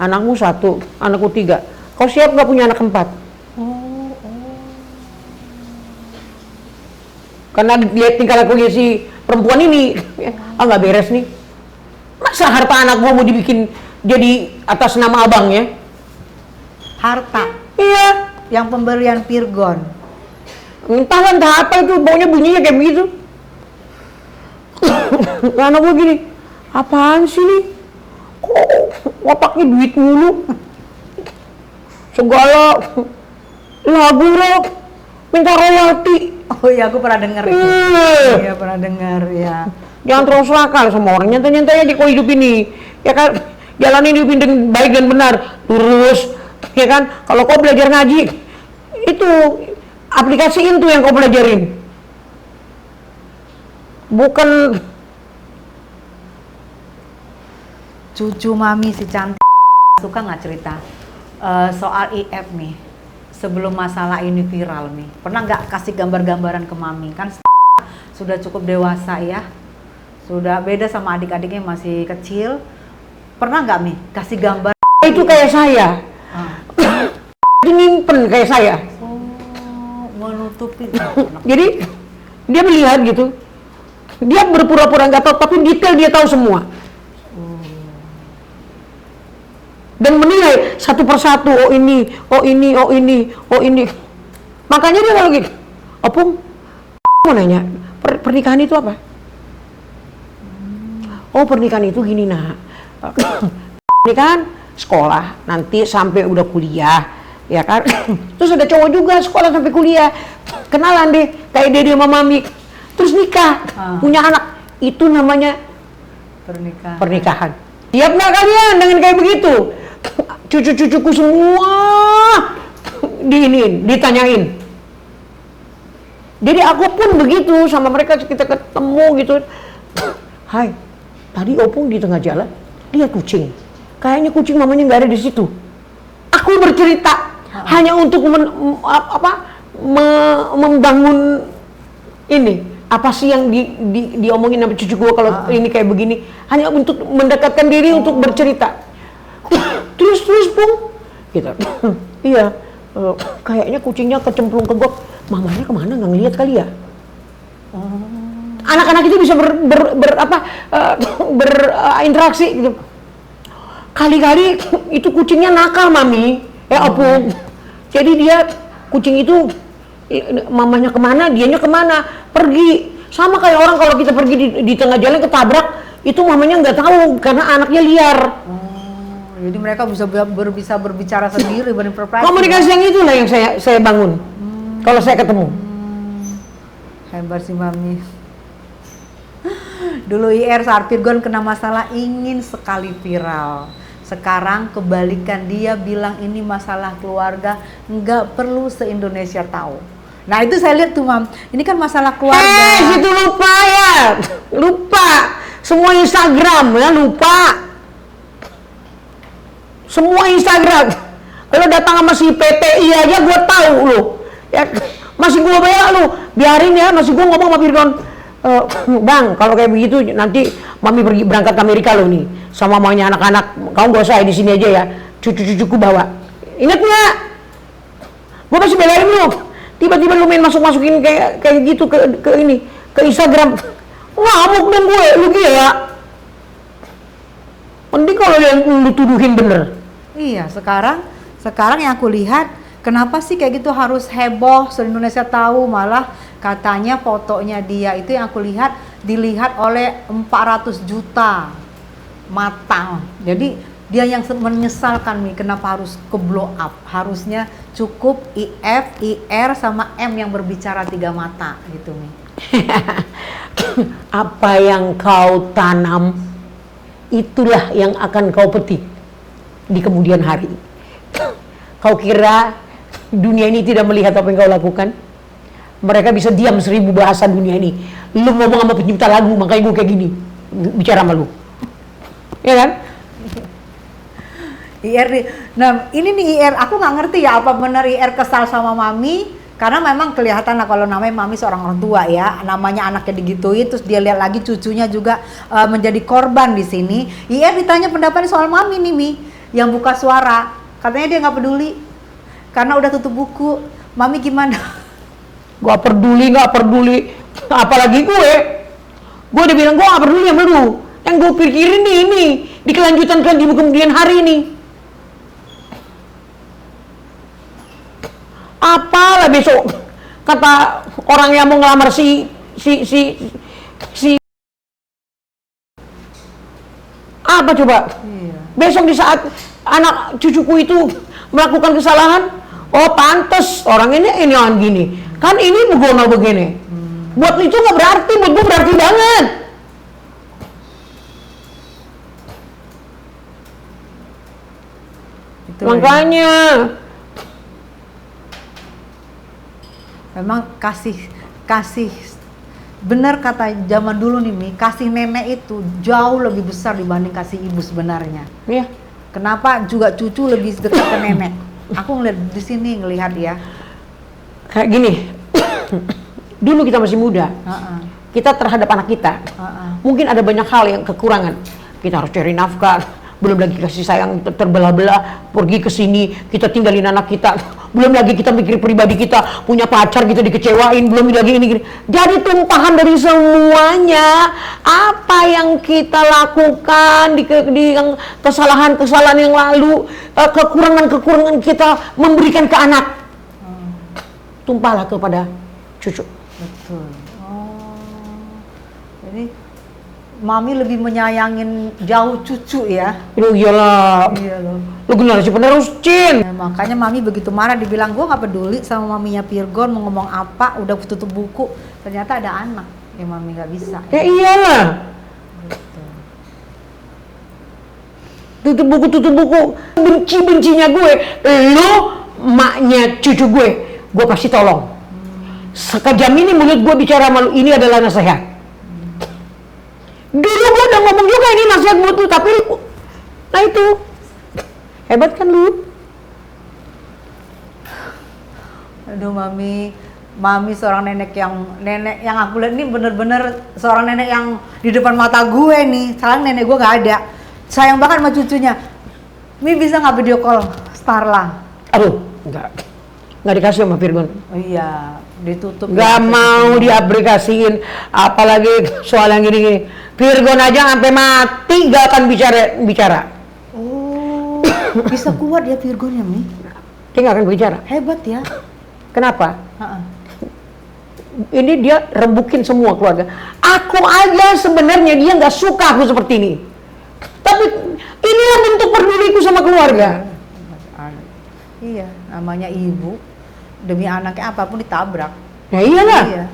anakmu 1, anakku 3, kau siap gak punya anak 4? Karena lihat tingkah lakunya si perempuan ini, nggak beres nih. Masa harta anak gua mau dibikin jadi atas nama abangnya? Harta? Iya. Yang pemberian Virgon? Entah apa itu, baunya bunyinya kayak begitu. Anak gua gini, apaan sih nih? Kok otaknya duit mulu? Segala lagu rock, minta royalti. Oh iya, aku pernah dengar itu. Iya, pernah dengar ya. Jangan terlalu selakal sama orang, nyantai-nyantai aja kok hidup ini. Ya kan, jalanin hidup ini dengan baik dan benar, lurus. Ya kan, kalau kau belajar ngaji, itu aplikasiin tuh yang kau pelajarin. Bukan cucu Mami si cantik suka nggak cerita soal IF nih sebelum masalah ini viral nih, pernah nggak kasih gambar-gambaran ke Mami? Kan sudah cukup dewasa ya, sudah beda sama adik-adiknya masih kecil. Pernah nggak Mi kasih gambar? Itu kayak saya, nyimpen kayak saya. Menutupi. Jadi dia melihat gitu, dia berpura-pura nggak tahu, tapi detail dia tahu semua. Dan menilai satu persatu, oh ini. Makanya dia kalau gitu, Opung, mau nanya, pernikahan itu apa? Oh pernikahan itu gini nak, pernikahan sekolah, nanti sampai udah kuliah, ya kan? Terus ada cowok juga sekolah sampai kuliah, kenalan deh, kayak Dede sama Mami, terus nikah, punya anak, itu namanya pernikahan. Siap nggak kalian dengan kayak begitu? Cucu-cucuku semua ditanyain. Jadi aku pun begitu sama mereka, kita ketemu gitu. Hai, tadi Opung di tengah jalan lihat kucing. Kayaknya kucing mamanya nggak ada di situ. aku bercerita hanya untuk membangun ini apa sih yang diomongin sama cucu gue kalau ini kayak begini, hanya untuk mendekatkan diri untuk bercerita. Terus Bung gitu. Iya, kayaknya kucingnya kecemplung ke got, mamanya kemana nggak ngelihat kali ya. Anak-anak itu bisa berinteraksi gitu. Kali-kali itu kucingnya nakal, Mami. Opung. Jadi dia kucing itu mamanya kemana, dianya kemana, pergi. Sama kayak orang kalau kita pergi di tengah jalan ketabrak, itu mamanya nggak tahu karena anaknya liar. Jadi mereka bisa berbicara sendiri, berinterpretasi. Komunikasi yang itulah yang saya bangun. Kalau saya ketemu. Hebat sih Mami. Dulu IR saat Virgon kena masalah ingin sekali viral. Sekarang kebalikan, dia bilang ini masalah keluarga, nggak perlu se-Indonesia tahu. Nah itu saya lihat tuh Mam, ini kan masalah keluarga. Itu lupa ya, lupa. Semua Instagram ya lupa. Semua Instagram. Lo datang sama si PTI aja gue tahu lo. Ya, masih gue bela lo, biarin ya, masih gue ngomong sama Virgon. Bang, kalau kayak begitu nanti Mami berangkat ke Amerika lo nih sama mamanya anak-anak, kamu gak usah di sini aja ya, cucu-cucuku bawa. Ingat nggak? Gue masih belain lo. Tiba-tiba lu main masukin kayak gitu ke ini, ke Instagram. Ngamuk dong gue, lu gila. Mending kalau yang lu tuduhin bener. Iya, sekarang yang aku lihat, kenapa sih kayak gitu harus heboh, se-Indonesia tahu, malah katanya fotonya dia itu yang aku lihat dilihat oleh 400 juta mata. Jadi dia yang menyesalkan nih kenapa harus ke blow up. Harusnya cukup IF, IR sama M yang berbicara 3 mata gitu nih. Apa yang kau tanam itulah yang akan kau petik di kemudian hari. Kau kira dunia ini tidak melihat apa yang kau lakukan? Mereka bisa diam 1000 bahasa dunia ini. Lu ngomong sama pencipta lagu, makanya gue kayak gini bicara sama lu. Ya kan? IR, nah ini nih IR, aku nggak ngerti ya apa benar IR kesal sama Mami, karena memang kelihatan lah kalau namanya Mami seorang orang tua ya, namanya anaknya digituin, terus dia lihat lagi cucunya juga menjadi korban di sini. IR ditanya pendapatnya soal Mami nih Mi, yang buka suara, katanya dia nggak peduli, karena udah tutup buku. Mami gimana? Gak peduli, apalagi gue udah bilang gue gak peduli sama lu. Yang gue pikirin nih ini, di kelanjutan di kemudian hari ini. Apalah besok kata orang yang mau ngelamar si apa coba? Iya. Besok di saat anak cucuku itu melakukan kesalahan, oh pantes orang ini orang gini. Kan ini begono begini. Buat itu nggak berarti, buat gue berarti banget. Itu makanya memang kasih benar kata zaman dulu nih Mi, kasih nenek itu jauh lebih besar dibanding kasih ibu sebenarnya. Iya. Kenapa juga cucu lebih dekat ke nenek? Aku ngeliat di sini ngelihat ya. Kayak gini. Dulu kita masih muda. Kita terhadap anak kita. Mungkin ada banyak hal yang kekurangan. Kita harus cari nafkah, belum lagi kasih sayang terbelah-belah, pergi ke sini, kita tinggalin anak kita. Belum lagi kita mikir pribadi kita, punya pacar kita dikecewain, belum lagi ini. Jadi tumpahan dari semuanya apa yang kita lakukan di kesalahan-kesalahan yang lalu, kekurangan-kekurangan kita memberikan ke anak. Tumpahlah kepada cucu. Betul. Jadi Mami lebih menyayangin jauh cucu ya. Iyalah. Iya loh. Lu generasi penerus, Cin. Ya, makanya Mami begitu marah dibilang gue nggak peduli sama maminya Virgon mau ngomong apa, udah tutup buku. Ternyata ada anak yang Mami nggak bisa. Ya iyalah. Betul. Tutup buku. Benci-bencinya gue, lu maknya cucu gue pasti tolong. Sekejam ini mulut gue bicara sama lu, ini adalah nasihat. Dulu gue udah ngomong juga ini nasihat buat lu, tapi nah itu hebat kan lu. Aduh Mami seorang nenek yang aku lihat ini bener-bener seorang nenek yang di depan mata gue nih. Sayang nenek gue nggak ada. Sayang banget sama cucunya. Mi bisa nggak video call Starla? Aduh, nggak dikasih sama Virgon. Oh iya, ditutup. Nggak mau diaplikasiin, apalagi soal yang gini-gini. Virgon aja sampai mati nggak akan bicara. Oh, bisa kuat ya Virgonnya Mi? Dia nggak akan bicara. Hebat ya. Kenapa? Ha-ha. Ini dia rebukin semua keluarga. Aku aja sebenarnya dia nggak suka aku seperti ini. Tapi inilah bentuk peduliku sama keluarga. Iya, namanya ibu demi anaknya apapun ditabrak. Ya iyalah. Iya,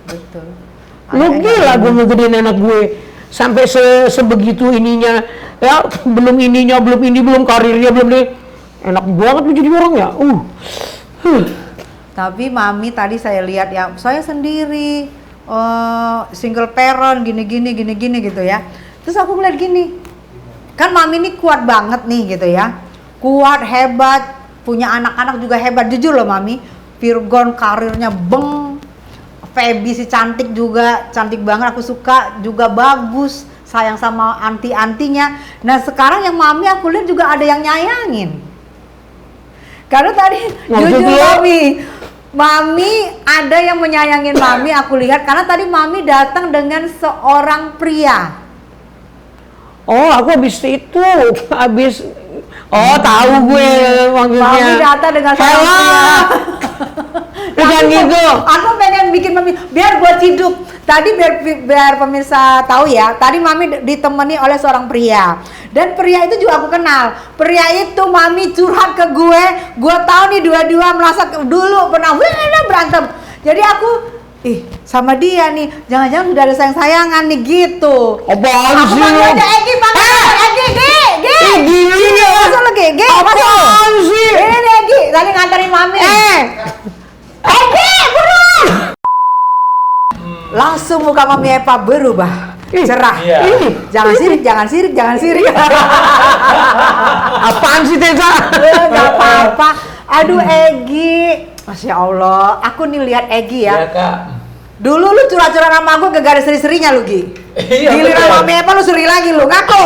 betul. Lu gila gue mau gedein anak gue sampai sebegitu ininya. Ya belum ininya, belum karirnya, belum nih. Enak banget lu jadi orang ya. Tapi Mami tadi saya lihat ya, saya sendiri single parent gini gitu ya. Terus aku ngeliat gini, kan Mami ini kuat banget nih gitu ya, kuat, hebat, punya anak-anak juga hebat. Jujur loh Mami, Virgon karirnya Feby si cantik juga, cantik banget, aku suka, juga bagus, sayang sama anti-antinya. Nah sekarang yang Mami aku lihat juga ada yang nyayangin. Karena tadi jujur Mami ada yang menyayangin Mami, aku lihat karena tadi Mami datang dengan seorang pria. Oh, aku tahu gue maksudnya. Mami datang dengan seorang pria. Jangan gitu. Aku pengen bikin Mami biar buat hidup. Tadi biar pemirsa tahu ya, tadi Mami ditemani oleh seorang pria. Dan pria itu juga aku kenal. Pria itu Mami curhat ke gue tahu nih dua-dua merasa dulu pernah berantem. Jadi aku sama dia nih, jangan-jangan udah ada sayang-sayangan nih gitu. Apaan Aku sih? panggil aja Egi, Egi. Masuk lagi, Egi. Apaan sih? Ini nih Egi, tadi nganterin Mami. Egi, buruan! Langsung muka Mami Eva berubah. Cerah. Iya. Jangan sirik. Apaan sih Tessa? Gak apa-apa. Aduh Egi, Masya Allah. Aku nih lihat Egi ya. Iya Kak. Dulu lu curhat-curhat sama aku gak ada seri-serinya lu Gi. Iya, Giliran betul. Mami Eva lu seri lagi lu, ngaku.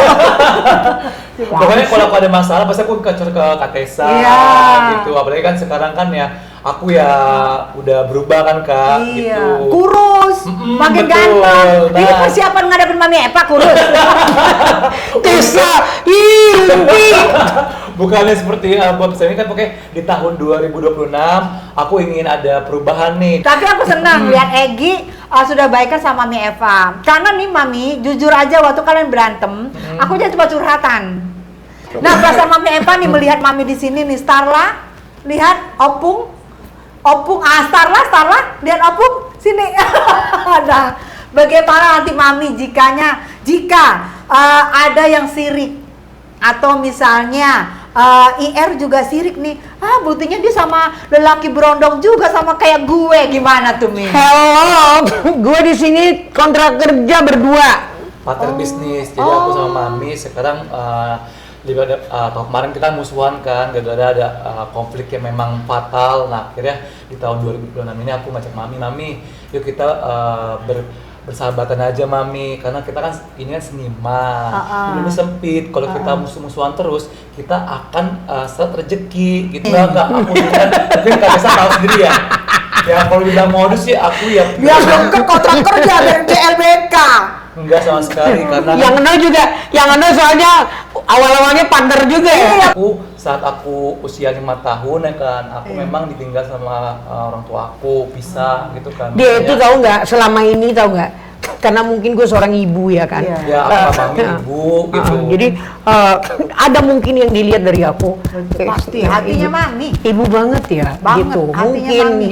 Pokoknya kalau aku ada masalah pasti aku kacor ke Kak Tessa gitu. Apalagi kan sekarang kan ya aku ya udah berubah kan Kak Iya, gitu. kurus, makin betul. ganteng. Nah. Ini persiapan ngadepin Mami Eva kurus. Tessa, Bukannya seperti podcast ini kan pokoknya di tahun 2026 aku ingin ada perubahan nih. Tapi aku senang lihat Egi sudah baikan sama Mami Eva. Karena nih Mami, jujur aja waktu kalian berantem, aku aja coba curhatan. Nah, perasaan Mami Eva nih melihat Mami di sini nih, Starla, lihat Opung, Starla, lihat Opung sini. Nah, bagaimana nanti Mami jika ada yang sirik atau misalnya IR juga sirik nih, buktinya dia sama lelaki berondong juga sama kayak gue, gimana tuh Mi? hello, gue di sini kontrak kerja berdua. Partner bisnis. Jadi aku sama Mami sekarang kemarin kita musuhan kan, gara-gara ada konflik yang memang fatal. Nah akhirnya di tahun 2026 ini aku ngajak Mami, yuk kita bersahabatan aja Mami, karena kita kan ini kan seniman, dunia sempit. Kalau kita musuh-musuhan terus, kita akan seret rezeki gitu. Enggak, aku kan mungkin Kak Tessa tahu sendiri ya. Ya kalau bilang modus sih aku ya Biar ke kontrak kerja dari CLBK. enggak sama sekali karena Yang Eno soalnya awal-awalnya partner juga ya. saat aku usia 5 tahun ya kan, aku memang ditinggal sama orang tua aku, pisah gitu kan. Dia itu tahu nggak selama ini tahu nggak? Karena mungkin gue seorang ibu ya kan. Ya aku Mami ibu gitu. Jadi ada mungkin yang dilihat dari aku. Pasti hatinya Mami. Ibu banget ya. Banget, Gitu. hatinya Mungkin Mami.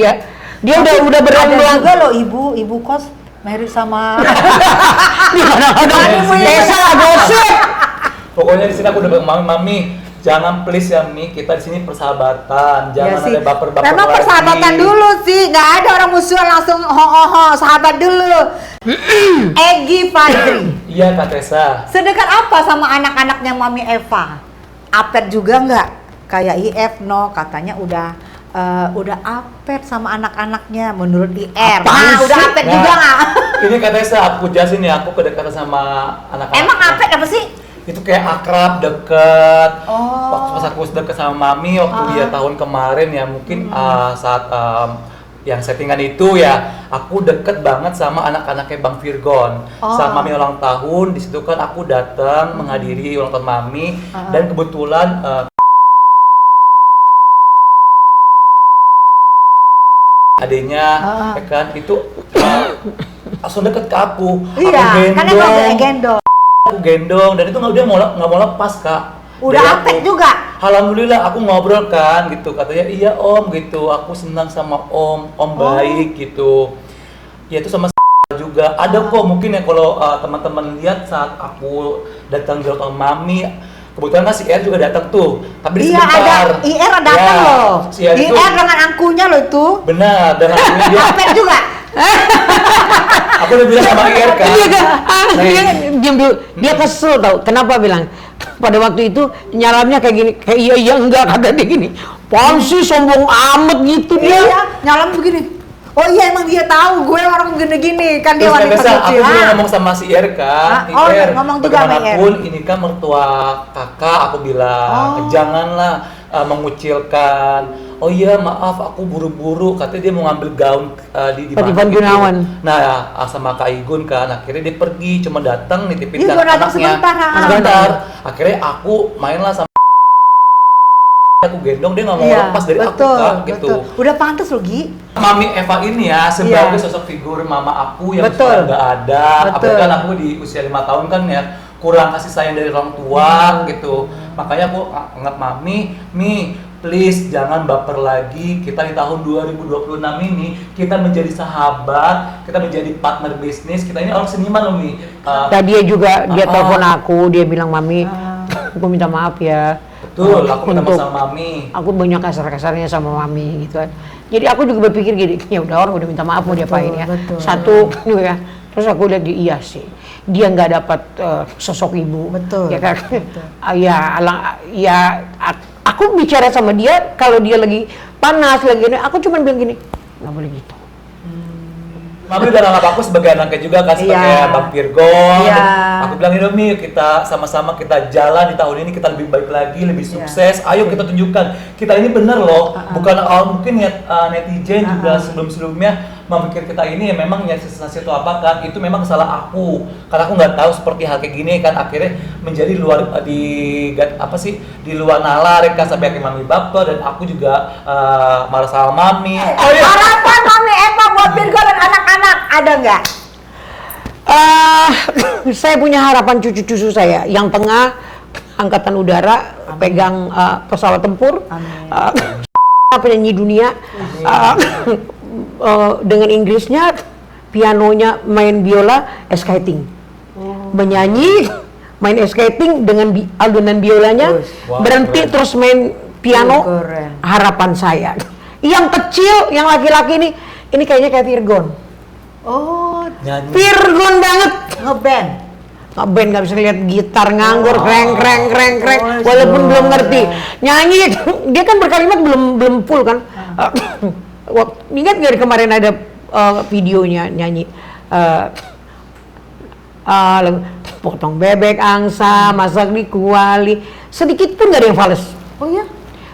dia udah Ada berulang juga loh ibu kos married sama Tessa gosip. Pokoknya di sini aku udah bilang Mami, jangan please ya Mi, kita di sini persahabatan, jangan sih. ada baper-baper Memang lagi. persahabatan dulu sih, nggak ada orang musuhan langsung sahabat dulu. Egi Fadri, Iya Kak Tessa. sedekat apa sama anak-anaknya Mami Eva? Apet juga nggak? Kayak IF no, katanya udah udah apet sama anak-anaknya menurut IR. Apaan Nah, udah sih? apet juga nggak? Ini katanya aku jelasin ya, aku kedekatan sama anak-anak. Emang apet apa sih? Itu kayak akrab, deket. Oh. Waktu pas aku deket sama mami waktu dia tahun kemarin ya, mungkin saat yang settingan itu ya, aku deket banget sama anak-anaknya Bang Virgon. Saat mami ulang tahun, di situ kan aku datang menghadiri ulang tahun mami dan kebetulan adanya ya kan itu langsung deket ke aku. Iya, kan emang udah gendong. Aku gendong dan itu dia nggak mau lepas kak. Udah Jadi apet aku- juga. Alhamdulillah aku ngobrol kan gitu, katanya iya om gitu, aku senang sama om baik gitu. Ya itu sama juga ada kok mungkin ya kalau teman-teman lihat saat aku datang di ulang mami, kebetulan kan si R juga datang tuh, tapi Iya sebentar. ada, IR datang Ya, loh. si R itu IR dengan angkunya loh itu. benar dengan dia. Apet juga. Aku udah bilang sama IR kan. Iya kan? Nah, Dia diam dulu. Dia kesel tau. Kenapa bilang? Pada waktu itu nyalamnya kayak gini. Kayak iya enggak kata dia gini. Apaan sih sombong amat gitu dia. Iya, nyalam begini. Oh iya emang dia tahu gue orang gini-gini kan dia Terus wanita kata aku kecil. juga ngomong sama si Ir kan, Oh, Ir, ngomong juga sama bagaimanapun ini kan mertua kakak, aku bilang janganlah mengucilkan. Oh iya maaf aku buru-buru, katanya dia mau ngambil gaun di Pak mana Ivan gitu. Gunawan. Nah sama Kak Igun kan, akhirnya dia pergi cuma datang nitipin Iya, ke gua datang anaknya. sebentar. Akhirnya aku mainlah sama aku gendong, dia nggak mau Iya, lepas dari betul, aku kak gitu. betul. Udah pantas loh Gi. Mami Eva ini ya sebagai Iya. sosok figur mama aku yang Betul. sudah nggak ada, Betul. apalagi kan aku di usia 5 tahun kan ya kurang kasih sayang dari orang tua gitu. Makanya aku anggap mami, please jangan baper lagi. Kita di tahun 2026 ini kita menjadi sahabat, kita menjadi partner bisnis. Kita ini orang seniman loh Mi. Tadi dia juga dia telepon aku, dia bilang mami, aku minta maaf ya. Betul, aku minta Untuk- maaf sama mami. Aku banyak kasar-kasarnya sama mami gitu kan. Jadi aku juga berpikir gini, ya udah orang udah minta maaf mau diapain ya. betul. Satu gitu ya. Terus aku lihat dia iya sih. Dia nggak dapat sosok ibu. Betul, Ya kan? betul. Aku bicara sama dia kalau dia lagi panas lagi ini, aku cuma bilang gini, nggak boleh gitu. Mami udah nganggap aku sebagai anaknya juga kan, sebagai Iya. Bang Virgon. Iya. Aku bilang ini Mi, kita sama-sama kita jalan di tahun ini kita lebih baik lagi, lebih sukses. Ayo kita tunjukkan kita ini bener loh. Bukan mungkin netizen juga sebelum-sebelumnya memikir kita ini ya memang ya sensasi itu apa kan? Itu memang salah aku. Karena aku nggak tahu seperti hal kayak gini kan akhirnya menjadi di luar nalar ya kan, sampai akhirnya Mami baper dan aku juga marah sama Mami. Oh iya. Harapan Mami Eva buat Virgo dan anak-anak ada nggak? Saya punya harapan cucu-cucu saya. Yang tengah angkatan udara, pegang pesawat tempur, penyanyi dunia, dengan Inggrisnya, pianonya main biola, skating, menyanyi, main skating dengan alunan biolanya, Wow, berhenti keren. terus main piano. Keren. Harapan saya. Yang kecil, yang laki-laki ini kayaknya kayak Virgon. Oh, Nyanyi. Virgon banget. ngeband. Ngeband nggak bisa lihat gitar nganggur kreng Oh, walaupun sure. belum ngerti nyanyi. Dia kan berkalimat belum full kan. Ingat nggak kemarin ada videonya nyanyi lagu, potong bebek angsa masak di kuali, sedikit pun nggak ada yang fals. Oh iya,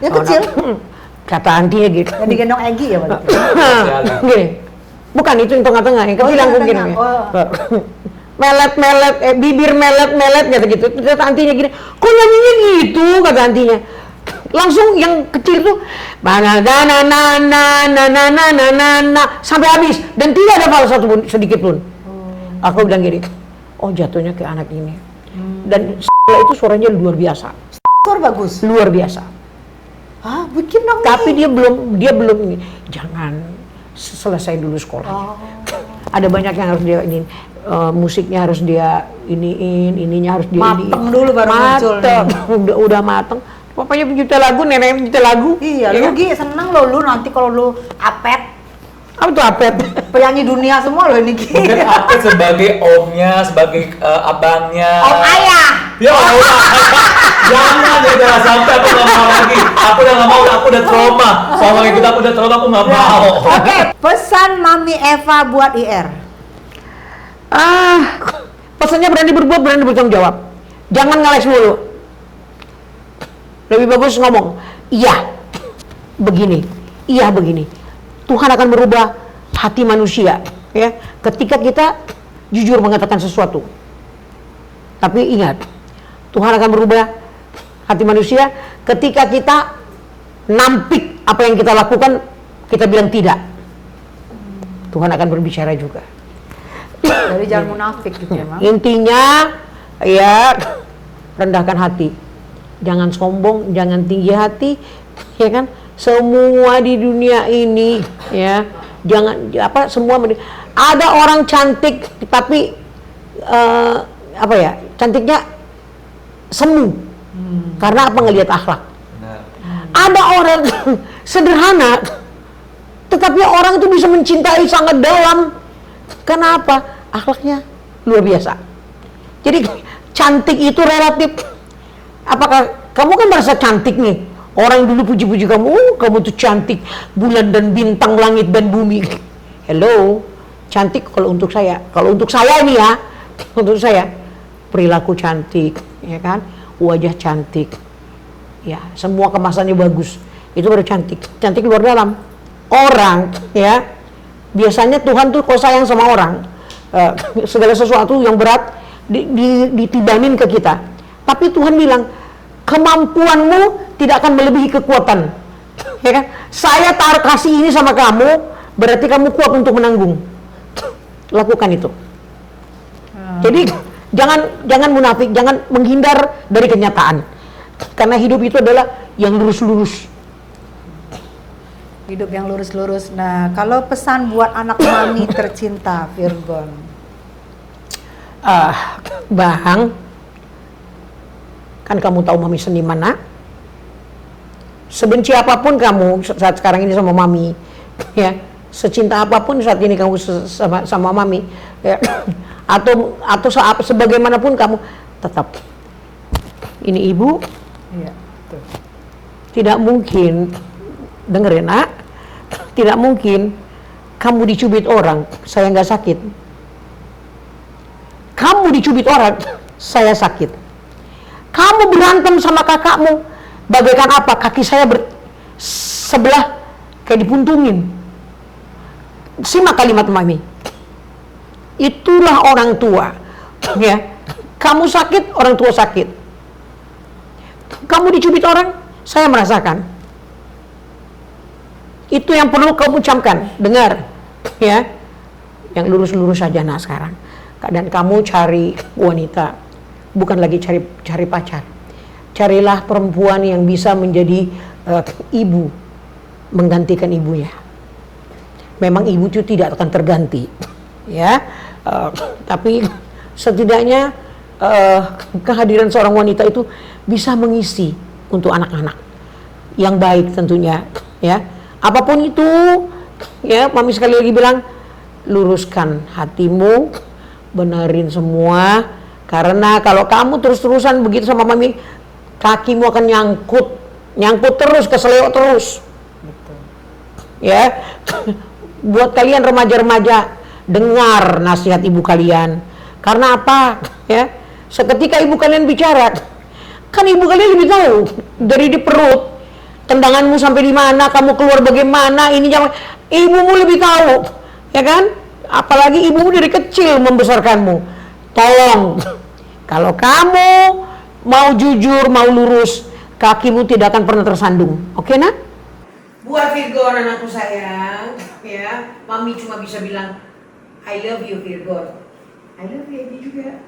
yang kecil. Kata antinya gitu. Yang digendong Egi ya berarti. Gini, bukan itu yang tengah-tengah, yang kecil yang aku gini. tengah. Oh. Melet-melet, bibir melet-melet gitu. Kata antinya gini, kok nyanyinya gitu, kata antinya. Langsung yang kecil tuh, na sampai habis dan tidak ada fals satu pun, sedikit pun. Aku bilang gini, oh jatuhnya ke anak ini. Dan itu suaranya luar biasa, Skor bagus. luar biasa. Hah, bikin dong. Tapi dia belum ini. Jangan selesai dulu sekolah. Ada banyak yang harus dia ini, musiknya harus dia ininya harus dia Mateng dulu baru muncul mateng. Udah mateng. Papanya pencipta lagu, neneknya pencipta lagu. Iya, Ya lu kan? Gi seneng lo lu nanti kalau lu apet Apa tuh apet? penyanyi dunia semua lo ini Gi. Mungkin aku sebagai omnya, sebagai abangnya. Om ayah. Ya Allah. Jangan sampai aku nggak mau lagi. Aku udah nggak mau, aku udah trauma. Sama ikut aku udah trauma, aku nggak mau. Oke, pesan Mami Eva buat IR. Pesannya berani berbuat, berani bertanggung jawab. Jangan ngeles mulu. Lebih bagus ngomong, iya begini, iya begini. Tuhan akan merubah hati manusia, ya, ketika kita jujur mengatakan sesuatu. Tapi ingat, Tuhan akan merubah hati manusia ketika kita nampik apa yang kita lakukan, kita bilang tidak. Tuhan akan berbicara juga. Jadi jangan munafik gitu ya, Mam. Intinya, ya, rendahkan hati. Jangan sombong, jangan tinggi hati, ya kan? Semua di dunia ini, ya, jangan semua ada orang cantik tapi cantiknya semu karena apa, ngelihat akhlak. Ada orang sederhana tetapi orang itu bisa mencintai sangat dalam. Kenapa? Akhlaknya luar biasa. Jadi cantik itu relatif. Apakah kamu kan merasa cantik nih? Orang yang dulu puji-puji kamu, kamu tuh cantik, bulan dan bintang, langit dan bumi. Hello, cantik kalau untuk saya. Kalau untuk saya ini ya, untuk saya, perilaku cantik, ya kan? Wajah cantik, ya, semua kemasannya bagus. Itu baru cantik. Cantik luar dalam. Orang, ya, biasanya Tuhan tuh kalau sayang sama orang, segala sesuatu yang berat ditibanin ke kita. Tapi Tuhan bilang, kemampuanmu tidak akan melebihi kekuatan, ya kan? Saya taruh kasih ini sama kamu, berarti kamu kuat untuk menanggung. Lakukan itu. Jadi jangan munafik, jangan menghindar dari kenyataan, karena hidup itu adalah yang lurus-lurus. Hidup yang lurus-lurus. Nah, kalau pesan buat anak Mami tercinta, Virgon. Bang, kan kamu tahu Mami seniman, nak? Sebenci apapun kamu saat sekarang ini sama Mami, ya, secinta apapun saat ini kamu sama Mami, ya, atau sebagaimanapun kamu, tetap ini ibu. Iya, betul. Tidak mungkin, dengerin, nak, tidak mungkin kamu dicubit orang, saya nggak sakit. Kamu dicubit orang, saya sakit. Kamu berantem sama kakakmu, bagaikan apa? Kaki saya sebelah kayak dipuntungin. Simak kalimat Mami. Itulah orang tua, ya. Kamu sakit, orang tua sakit. Kamu dicubit orang, saya merasakan. Itu yang perlu kamu ucapkan. Dengar, ya. Yang lurus-lurus saja, nah, sekarang. Dan kamu cari wanita, bukan lagi cari pacar. Carilah perempuan yang bisa menjadi ibu, menggantikan ibunya. Memang ibu itu tidak akan terganti, ya. Tapi setidaknya kehadiran seorang wanita itu bisa mengisi untuk anak-anak yang baik tentunya, ya. Apapun itu, ya, Mami sekali lagi bilang, luruskan hatimu, benerin semua. Karena kalau kamu terus-terusan begitu sama Mami, kakimu akan nyangkut terus, keseleo terus. Betul. Ya, buat kalian remaja-remaja, dengar nasihat ibu kalian. Karena apa? Ya, seketika ibu kalian bicara, kan ibu kalian lebih tahu dari di perut, tendanganmu sampai di mana, kamu keluar bagaimana, ini jangan. Ibumu lebih tahu, ya kan? Apalagi ibumu dari kecil membesarkanmu. Tolong, kalau kamu mau jujur, mau lurus, kakimu tidak akan pernah tersandung. Oke, nak? Buat Virgon, anakku sayang, ya, Mami cuma bisa bilang, I love you, Virgon. I love you, Abi juga.